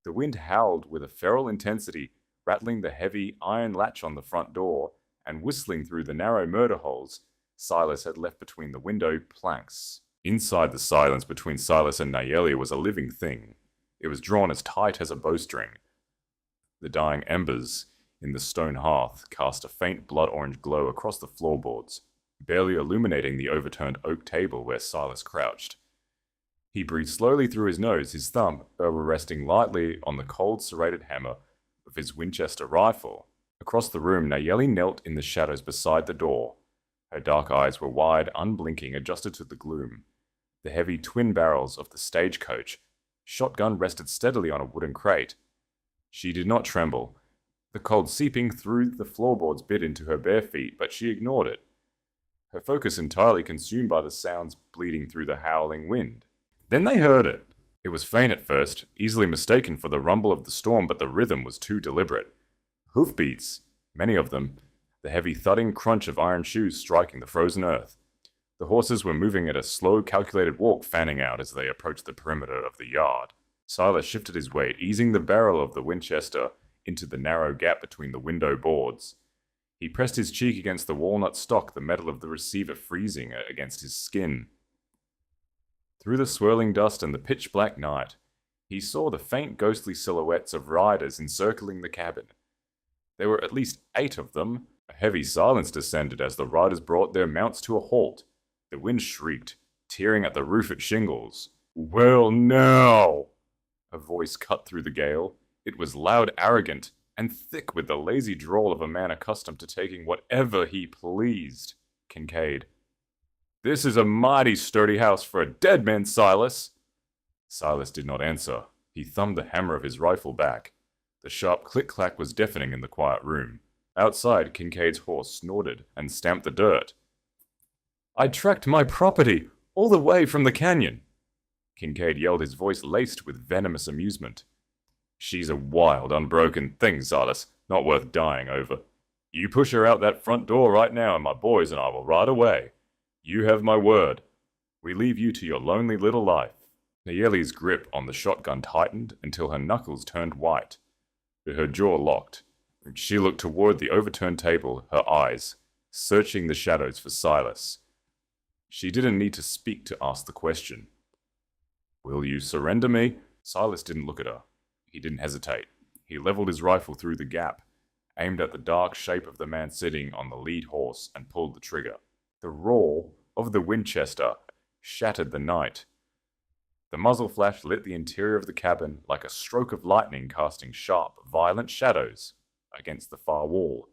The wind howled with a feral intensity, rattling the heavy iron latch on the front door and whistling through the narrow murder holes Silas had left between the window planks. Inside the silence between Silas and Nayeli was a living thing. It was drawn as tight as a bowstring. The dying embers in the stone hearth cast a faint blood-orange glow across the floorboards, barely illuminating the overturned oak table where Silas crouched. He breathed slowly through his nose, his thumb resting lightly on the cold serrated hammer of his Winchester rifle. Across the room, Nayeli knelt in the shadows beside the door. Her dark eyes were wide, unblinking, adjusted to the gloom. The heavy twin barrels of the stagecoach shotgun rested steadily on a wooden crate. She did not tremble. The cold seeping through the floorboards bit into her bare feet, but she ignored it, her focus entirely consumed by the sounds bleeding through the howling wind. Then they heard it. It was faint at first, easily mistaken for the rumble of the storm, but the rhythm was too deliberate. Hoofbeats, many of them, the heavy thudding crunch of iron shoes striking the frozen earth. The horses were moving at a slow, calculated walk, fanning out as they approached the perimeter of the yard. Silas shifted his weight, easing the barrel of the Winchester into the narrow gap between the window boards. He pressed his cheek against the walnut stock, the metal of the receiver freezing against his skin. Through the swirling dust and the pitch-black night, he saw the faint ghostly silhouettes of riders encircling the cabin. There were at least 8 of them. A heavy silence descended as the riders brought their mounts to a halt. The wind shrieked, tearing at the roof at shingles. "Well, now!" A voice cut through the gale. It was loud, arrogant, and thick with the lazy drawl of a man accustomed to taking whatever he pleased. Kincaid. "This is a mighty sturdy house for a dead man, Silas." Silas did not answer. He thumbed the hammer of his rifle back. The sharp click-clack was deafening in the quiet room. Outside, Kincaid's horse snorted and stamped the dirt. "I tracked my property all the way from the canyon," Kincaid yelled, his voice laced with venomous amusement. "She's a wild, unbroken thing, Silas, not worth dying over. You push her out that front door right now and my boys and I will ride away. You have my word. We leave you to your lonely little life." Nayeli's grip on the shotgun tightened until her knuckles turned white. Her jaw locked. She looked toward the overturned table, her eyes searching the shadows for Silas. She didn't need to speak to ask the question. "Will you surrender me?" Silas didn't look at her. He didn't hesitate. He leveled his rifle through the gap, aimed at the dark shape of the man sitting on the lead horse, and pulled the trigger. The roar of the Winchester shattered the night. The muzzle flash lit the interior of the cabin like a stroke of lightning, casting sharp, violent shadows against the far wall.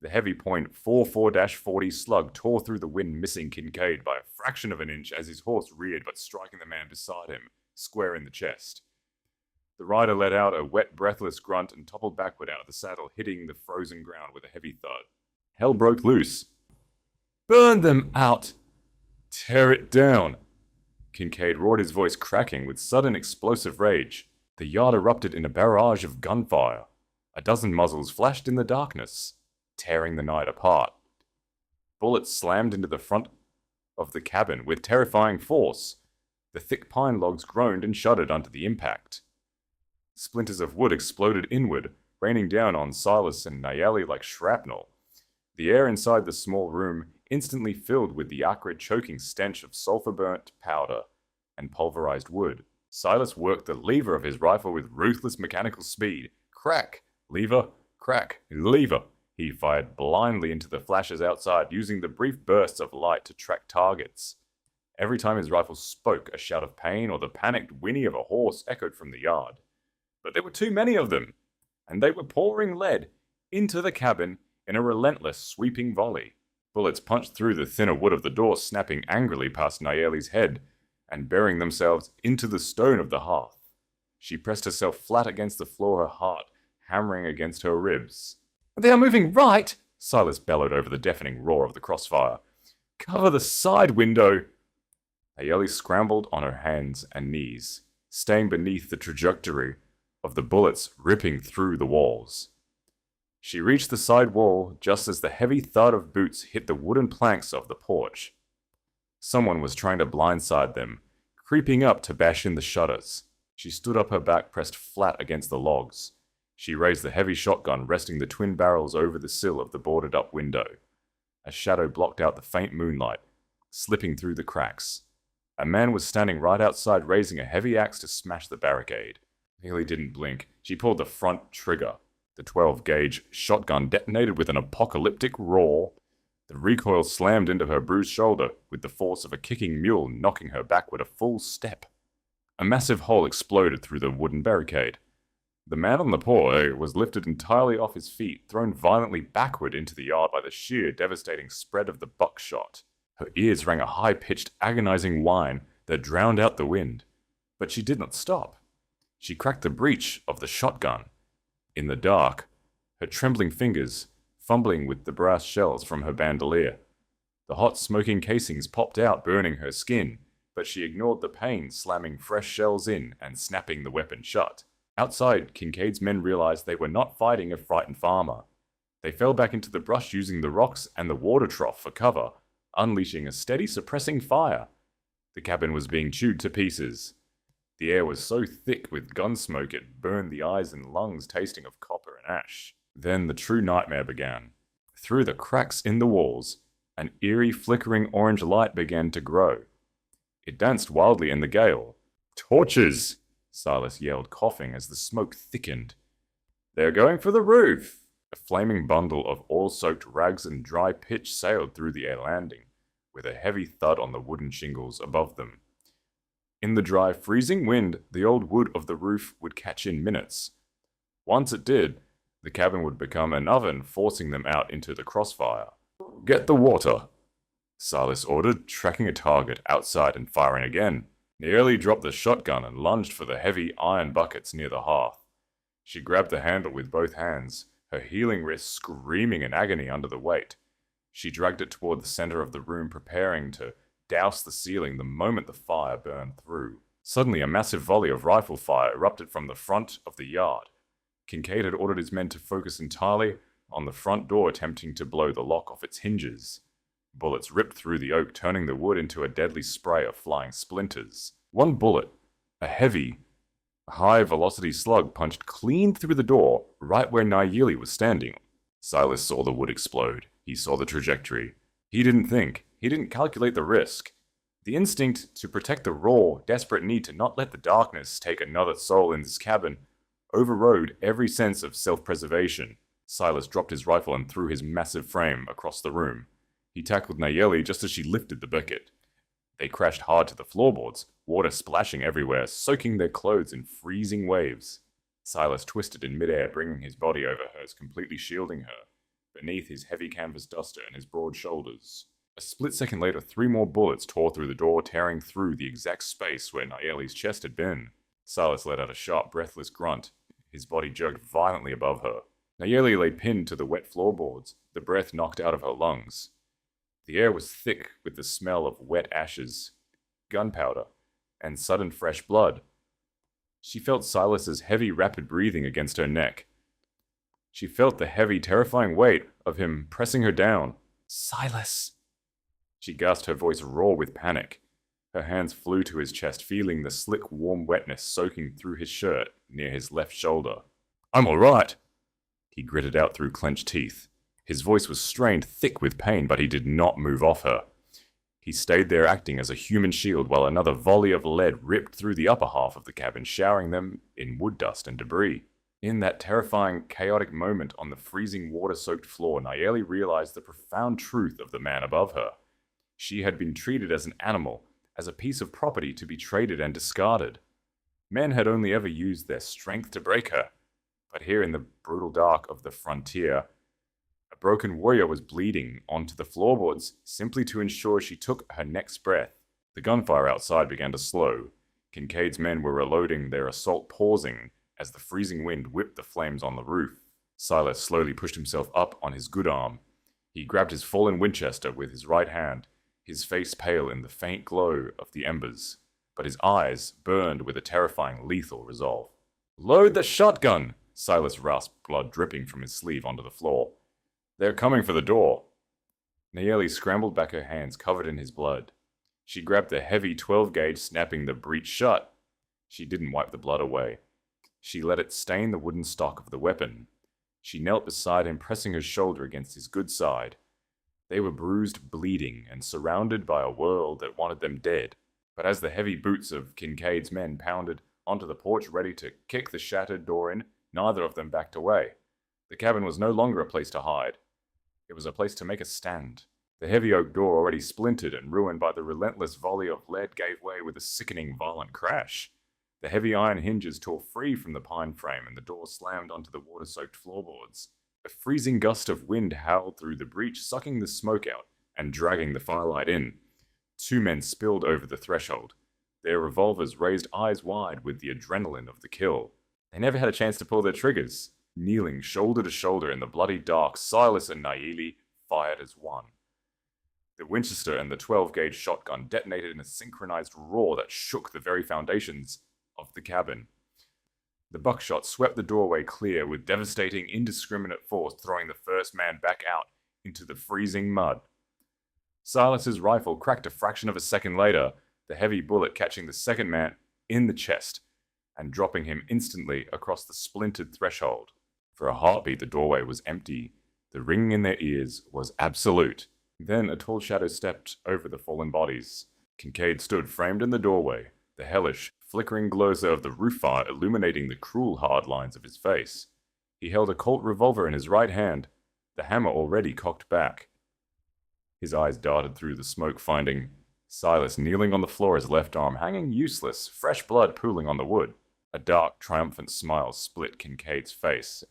The heavy .44-40 slug tore through the wind, missing Kincaid by a fraction of an inch as his horse reared, but striking the man beside him square in the chest. The rider let out a wet, breathless grunt and toppled backward out of the saddle, hitting the frozen ground with a heavy thud. Hell broke loose. "Burn them out! Tear it down!" Kincaid roared, his voice cracking with sudden explosive rage. The yard erupted in a barrage of gunfire. A dozen muzzles flashed in the darkness, tearing the night apart. Bullets slammed into the front of the cabin with terrifying force. The thick pine logs groaned and shuddered under the impact. Splinters of wood exploded inward, raining down on Silas and Nayeli like shrapnel. The air inside the small room instantly filled with the acrid, choking stench of sulfur-burnt powder and pulverized wood. Silas worked the lever of his rifle with ruthless mechanical speed. Crack! Lever! Crack! Lever! He fired blindly into the flashes outside, using the brief bursts of light to track targets. Every time his rifle spoke, a shout of pain or the panicked whinny of a horse echoed from the yard. But there were too many of them, and they were pouring lead into the cabin in a relentless, sweeping volley. Bullets punched through the thinner wood of the door, snapping angrily past Nayeli's head and burying themselves into the stone of the hearth. She pressed herself flat against the floor, her heart hammering against her ribs. "They are moving right!" Silas bellowed over the deafening roar of the crossfire. "Cover the side window!" Nayeli scrambled on her hands and knees, staying beneath the trajectory of the bullets ripping through the walls. She reached the side wall just as the heavy thud of boots hit the wooden planks of the porch. Someone was trying to blindside them, creeping up to bash in the shutters. She stood up, her back pressed flat against the logs. She raised the heavy shotgun, resting the twin barrels over the sill of the boarded-up window. A shadow blocked out the faint moonlight, slipping through the cracks. A man was standing right outside, raising a heavy axe to smash the barricade. Nayeli didn't blink. She pulled the front trigger. The 12-gauge shotgun detonated with an apocalyptic roar. The recoil slammed into her bruised shoulder with the force of a kicking mule, knocking her backward a full step. A massive hole exploded through the wooden barricade. The man on the porch was lifted entirely off his feet, thrown violently backward into the yard by the sheer, devastating spread of the buckshot. Her ears rang a high-pitched, agonizing whine that drowned out the wind. But she did not stop. She cracked the breech of the shotgun. In the dark, her trembling fingers fumbling with the brass shells from her bandolier. The hot, smoking casings popped out, burning her skin, but she ignored the pain, slamming fresh shells in and snapping the weapon shut. Outside, Kincaid's men realized they were not fighting a frightened farmer. They fell back into the brush using the rocks and the water trough for cover, unleashing a steady, suppressing fire. The cabin was being chewed to pieces. The air was so thick with gun smoke it burned the eyes and lungs, tasting of copper and ash. Then the true nightmare began. Through the cracks in the walls, an eerie, flickering orange light began to grow. It danced wildly in the gale. "Torches!" Silas yelled, coughing as the smoke thickened. "They're going for the roof!" A flaming bundle of oil-soaked rags and dry pitch sailed through the air landing, with a heavy thud on the wooden shingles above them. In the dry, freezing wind, the old wood of the roof would catch in minutes. Once it did, the cabin would become an oven, forcing them out into the crossfire. "Get the water," Silas ordered, tracking a target outside and firing again. Nayeli dropped the shotgun and lunged for the heavy iron buckets near the hearth. She grabbed the handle with both hands, her healing wrist screaming in agony under the weight. She dragged it toward the center of the room, preparing to douse the ceiling the moment the fire burned through. Suddenly, a massive volley of rifle fire erupted from the front of the yard. Kincaid had ordered his men to focus entirely on the front door, attempting to blow the lock off its hinges. Bullets ripped through the oak, turning the wood into a deadly spray of flying splinters. One bullet, a heavy, high-velocity slug, punched clean through the door, right where Nayeli was standing. Silas saw the wood explode. He saw the trajectory. He didn't think. He didn't calculate the risk. The instinct to protect the raw, desperate need to not let the darkness take another soul in this cabin overrode every sense of self-preservation. Silas dropped his rifle and threw his massive frame across the room. He tackled Nayeli just as she lifted the bucket. They crashed hard to the floorboards, water splashing everywhere, soaking their clothes in freezing waves. Silas twisted in midair, bringing his body over hers, completely shielding her, beneath his heavy canvas duster and his broad shoulders. A split second later, 3 more bullets tore through the door, tearing through the exact space where Nayeli's chest had been. Silas let out a sharp, breathless grunt. His body jerked violently above her. Nayeli lay pinned to the wet floorboards, the breath knocked out of her lungs. The air was thick with the smell of wet ashes, gunpowder, and sudden fresh blood. She felt Silas's heavy, rapid breathing against her neck. She felt the heavy, terrifying weight of him pressing her down. "Silas!" She gasped, her voice raw with panic. Her hands flew to his chest, feeling the slick, warm wetness soaking through his shirt near his left shoulder. "I'm all right," he gritted out through clenched teeth. His voice was strained, thick with pain, but he did not move off her. He stayed there, acting as a human shield, while another volley of lead ripped through the upper half of the cabin, showering them in wood dust and debris. In that terrifying, chaotic moment on the freezing, water-soaked floor, Nayeli realized the profound truth of the man above her. She had been treated as an animal, as a piece of property to be traded and discarded. Men had only ever used their strength to break her. But here in the brutal dark of the frontier, a broken warrior was bleeding onto the floorboards simply to ensure she took her next breath. The gunfire outside began to slow. Kincaid's men were reloading, their assault pausing as the freezing wind whipped the flames on the roof. Silas slowly pushed himself up on his good arm. He grabbed his fallen Winchester with his right hand, his face pale in the faint glow of the embers, but his eyes burned with a terrifying, lethal resolve. "Load the shotgun!" Silas rasped, blood dripping from his sleeve onto the floor. "They're coming for the door." Nayeli scrambled back, her hands covered in his blood. She grabbed the heavy 12-gauge, snapping the breech shut. She didn't wipe the blood away. She let it stain the wooden stock of the weapon. She knelt beside him, pressing her shoulder against his good side. They were bruised, bleeding, and surrounded by a world that wanted them dead. But as the heavy boots of Kincaid's men pounded onto the porch, ready to kick the shattered door in, neither of them backed away. The cabin was no longer a place to hide. It was a place to make a stand. The heavy oak door, already splintered and ruined by the relentless volley of lead, gave way with a sickening, violent crash. The heavy iron hinges tore free from the pine frame and the door slammed onto the water-soaked floorboards. A freezing gust of wind howled through the breach, sucking the smoke out and dragging the firelight in. 2 men spilled over the threshold, their revolvers raised eyes wide with the adrenaline of the kill. They never had a chance to pull their triggers. Kneeling shoulder to shoulder in the bloody dark, Silas and Nayeli fired as one. The Winchester and the 12-gauge shotgun detonated in a synchronized roar that shook the very foundations of the cabin. The buckshot swept the doorway clear with devastating, indiscriminate force, throwing the first man back out into the freezing mud. Silas's rifle cracked a fraction of a second later, the heavy bullet catching the second man in the chest and dropping him instantly across the splintered threshold. For a heartbeat, the doorway was empty. The ringing in their ears was absolute. Then a tall shadow stepped over the fallen bodies. Kincaid stood framed in the doorway, the hellish, flickering glows of the roof fire illuminating the cruel hard lines of his face. He held a Colt revolver in his right hand, the hammer already cocked back. His eyes darted through the smoke, finding Silas kneeling on the floor, his left arm hanging useless, fresh blood pooling on the wood. A dark, triumphant smile split Kincaid's face.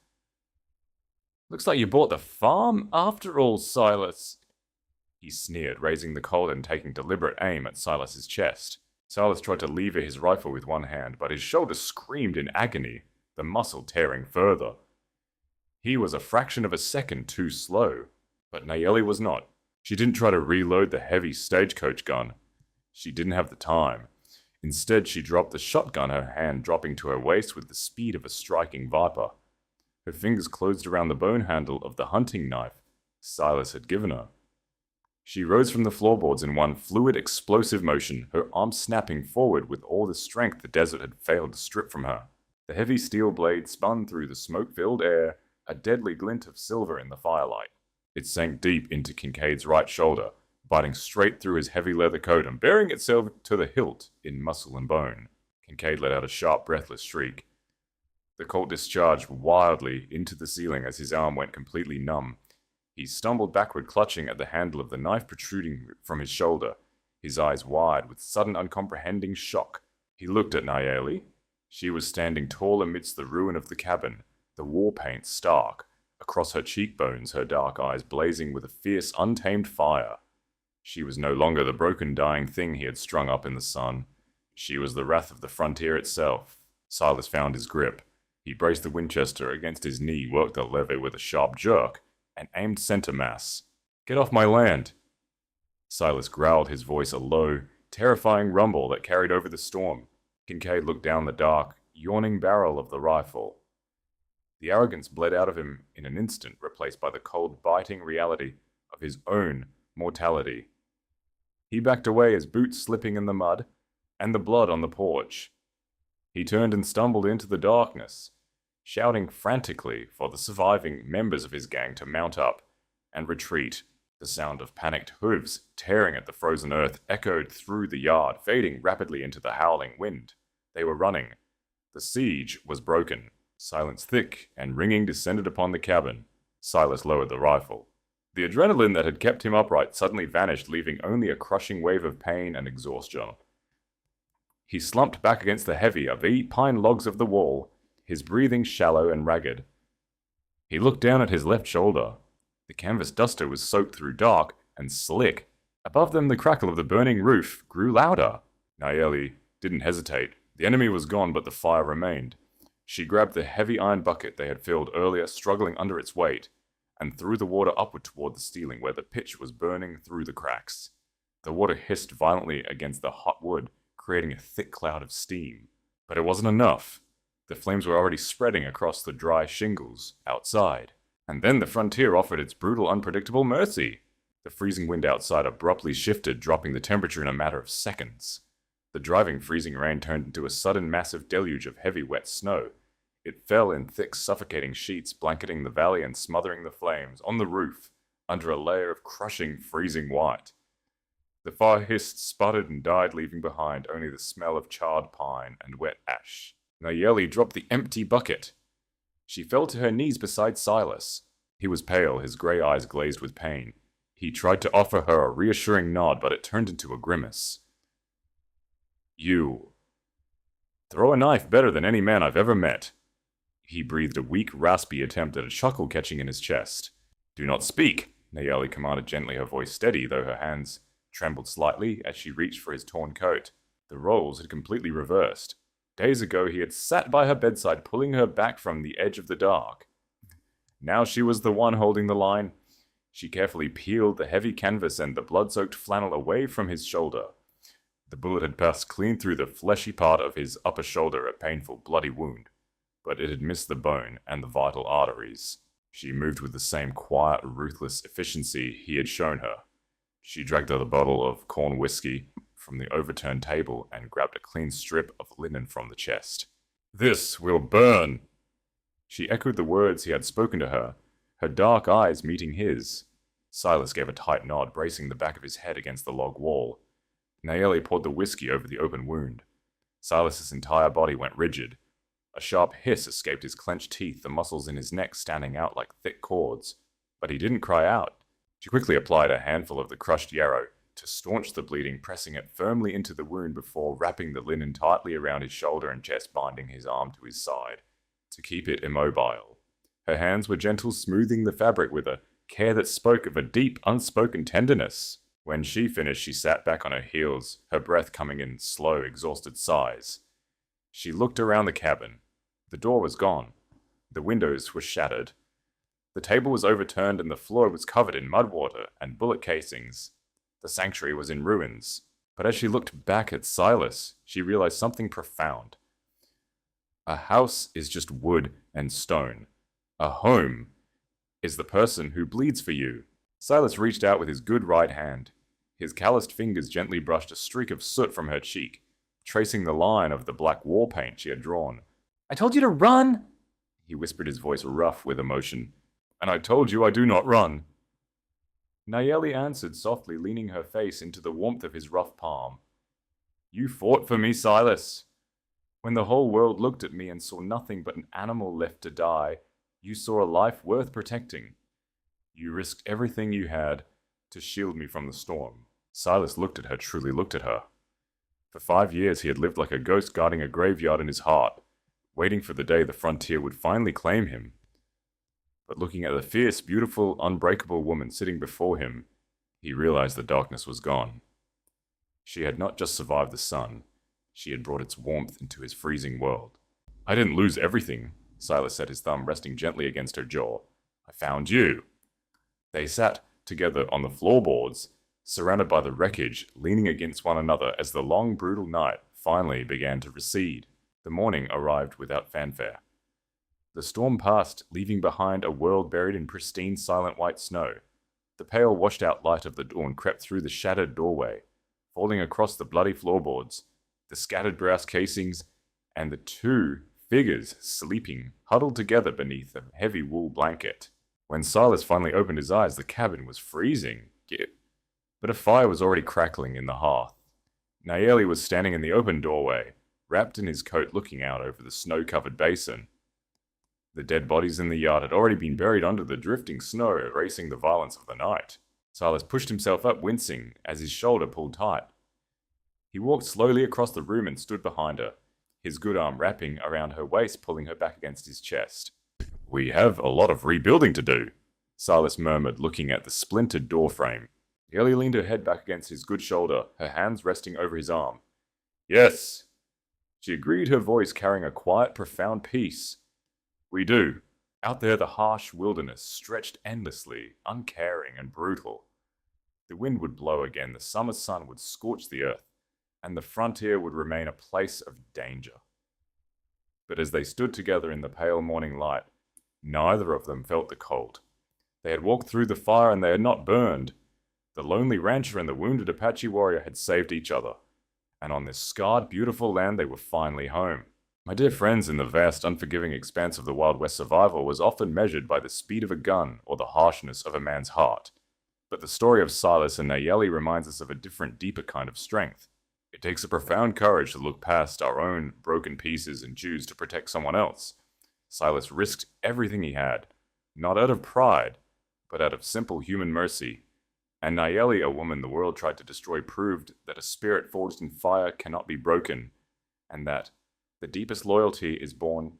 "Looks like you bought the farm after all, Silas," he sneered, raising the Colt and taking deliberate aim at Silas's chest. Silas tried to lever his rifle with one hand, but his shoulder screamed in agony, the muscle tearing further. He was a fraction of a second too slow, but Nayeli was not. She didn't try to reload the heavy stagecoach gun. She didn't have the time. Instead, she dropped the shotgun, her hand dropping to her waist with the speed of a striking viper. Her fingers closed around the bone handle of the hunting knife Silas had given her. She rose from the floorboards in one fluid, explosive motion, her arms snapping forward with all the strength the desert had failed to strip from her. The heavy steel blade spun through the smoke-filled air, a deadly glint of silver in the firelight. It sank deep into Kincaid's right shoulder, biting straight through his heavy leather coat and burying itself to the hilt in muscle and bone. Kincaid let out a sharp, breathless shriek. The Colt discharged wildly into the ceiling as his arm went completely numb. He stumbled backward, clutching at the handle of the knife protruding from his shoulder, his eyes wide with sudden, uncomprehending shock. He looked at Nayeli. She was standing tall amidst the ruin of the cabin, the war paint stark. Across her cheekbones, her dark eyes blazing with a fierce, untamed fire. She was no longer the broken, dying thing he had strung up in the sun. She was the wrath of the frontier itself. Silas found his grip. He braced the Winchester against his knee, worked the lever with a sharp jerk, and aimed center mass. "Get off my land!" Silas growled, his voice a low, terrifying rumble that carried over the storm. Kincaid looked down the dark, yawning barrel of the rifle. The arrogance bled out of him in an instant, replaced by the cold, biting reality of his own mortality. He backed away, his boots slipping in the mud and the blood on the porch. He turned and stumbled into the darkness, shouting frantically for the surviving members of his gang to mount up and retreat. The sound of panicked hooves tearing at the frozen earth echoed through the yard, fading rapidly into the howling wind. They were running. The siege was broken. Silence thick and ringing descended upon the cabin. Silas lowered the rifle. The adrenaline that had kept him upright suddenly vanished, leaving only a crushing wave of pain and exhaustion. He slumped back against the heavier pine logs of the wall, his breathing shallow and ragged. He looked down at his left shoulder. The canvas duster was soaked through dark and slick. Above them, the crackle of the burning roof grew louder. Nayeli didn't hesitate. The enemy was gone, but the fire remained. She grabbed the heavy iron bucket they had filled earlier, struggling under its weight, and threw the water upward toward the ceiling where the pitch was burning through the cracks. The water hissed violently against the hot wood, creating a thick cloud of steam. But it wasn't enough. The flames were already spreading across the dry shingles outside. And then the frontier offered its brutal, unpredictable mercy. The freezing wind outside abruptly shifted, dropping the temperature in a matter of seconds. The driving, freezing rain turned into a sudden, massive deluge of heavy, wet snow. It fell in thick, suffocating sheets, blanketing the valley and smothering the flames on the roof under a layer of crushing, freezing white. The fire hissed, sputtered, and died, leaving behind only the smell of charred pine and wet ash. Nayeli dropped the empty bucket. She fell to her knees beside Silas. He was pale, his grey eyes glazed with pain. He tried to offer her a reassuring nod, but it turned into a grimace. "You Throw a knife better than any man I've ever met. He breathed a weak, raspy attempt at a chuckle catching in his chest. Do not speak, Nayeli commanded gently, her voice steady, though her hands trembled slightly as she reached for his torn coat. The roles had completely reversed. Days ago he had sat by her bedside, pulling her back from the edge of the dark. Now she was the one holding the line. She carefully peeled the heavy canvas and the blood-soaked flannel away from his shoulder. The bullet had passed clean through the fleshy part of his upper shoulder, a painful, bloody wound, but it had missed the bone and the vital arteries. She moved with the same quiet, ruthless efficiency he had shown her. She dragged out a bottle of corn whiskey from the overturned table and grabbed a clean strip of linen from the chest. This will burn! She echoed the words he had spoken to her, her dark eyes meeting his. Silas gave a tight nod, bracing the back of his head against the log wall. Nayeli poured the whiskey over the open wound. Silas's entire body went rigid. A sharp hiss escaped his clenched teeth, the muscles in his neck standing out like thick cords. But he didn't cry out. She quickly applied a handful of the crushed yarrow to staunch the bleeding, pressing it firmly into the wound before wrapping the linen tightly around his shoulder and chest, binding his arm to his side to keep it immobile. Her hands were gentle, smoothing the fabric with a care that spoke of a deep, unspoken tenderness. When she finished, she sat back on her heels, her breath coming in slow, exhausted sighs. She looked around the cabin. The door was gone. The windows were shattered. The table was overturned and the floor was covered in mud water and bullet casings. The sanctuary was in ruins. But as she looked back at Silas, she realized something profound. A house is just wood and stone. A home is the person who bleeds for you. Silas reached out with his good right hand. His calloused fingers gently brushed a streak of soot from her cheek, tracing the line of the black war paint she had drawn. I told you to run! He whispered, his voice rough with emotion. And I told you I do not run. Nayeli answered softly, leaning her face into the warmth of his rough palm. You fought for me, Silas. When the whole world looked at me and saw nothing but an animal left to die, you saw a life worth protecting. You risked everything you had to shield me from the storm. Silas looked at her, truly looked at her. For 5 years he had lived like a ghost guarding a graveyard in his heart, waiting for the day the frontier would finally claim him. But looking at the fierce, beautiful, unbreakable woman sitting before him, he realized the darkness was gone. She had not just survived the sun, she had brought its warmth into his freezing world. I didn't lose everything, Silas said, his thumb resting gently against her jaw. I found you. They sat together on the floorboards, surrounded by the wreckage, leaning against one another as the long, brutal night finally began to recede. The morning arrived without fanfare. The storm passed, leaving behind a world buried in pristine, silent white snow. The pale, washed-out light of the dawn crept through the shattered doorway, falling across the bloody floorboards, the scattered brass casings, and the two figures sleeping, huddled together beneath a heavy wool blanket. When Silas finally opened his eyes, the cabin was freezing, but a fire was already crackling in the hearth. Nayeli was standing in the open doorway, wrapped in his coat, looking out over the snow-covered basin. The dead bodies in the yard had already been buried under the drifting snow, erasing the violence of the night. Silas pushed himself up, wincing, as his shoulder pulled tight. He walked slowly across the room and stood behind her, his good arm wrapping around her waist, pulling her back against his chest. We have a lot of rebuilding to do, Silas murmured, looking at the splintered doorframe. Nayeli leaned her head back against his good shoulder, her hands resting over his arm. Yes, she agreed, her voice carrying a quiet, profound peace. We do. Out there the harsh wilderness stretched endlessly, uncaring and brutal. The wind would blow again, the summer sun would scorch the earth, and the frontier would remain a place of danger. But as they stood together in the pale morning light, neither of them felt the cold. They had walked through the fire and they had not burned. The lonely rancher and the wounded Apache warrior had saved each other, and on this scarred, beautiful land they were finally home. My dear friends, in the vast, unforgiving expanse of the Wild West, survival was often measured by the speed of a gun or the harshness of a man's heart. But the story of Silas and Nayeli reminds us of a different, deeper kind of strength. It takes a profound courage to look past our own broken pieces and choose to protect someone else. Silas risked everything he had, not out of pride, but out of simple human mercy. And Nayeli, a woman the world tried to destroy, proved that a spirit forged in fire cannot be broken, and that The deepest loyalty is born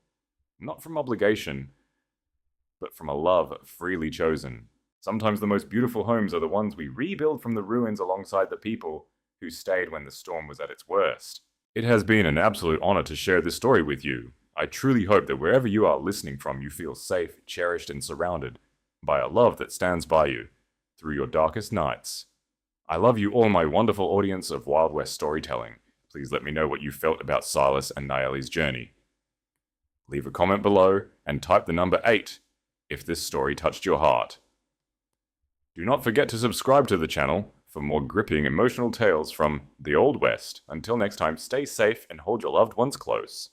not from obligation, but from a love freely chosen. Sometimes the most beautiful homes are the ones we rebuild from the ruins alongside the people who stayed when the storm was at its worst. It has been an absolute honor to share this story with you. I truly hope that wherever you are listening from, you feel safe, cherished, and surrounded by a love that stands by you through your darkest nights. I love you all, my wonderful audience of Wild West storytelling. Please let me know what you felt about Silas and Nayeli's journey. Leave a comment below and type the number 8 if this story touched your heart. Do not forget to subscribe to the channel for more gripping emotional tales from the Old West. Until next time, stay safe and hold your loved ones close.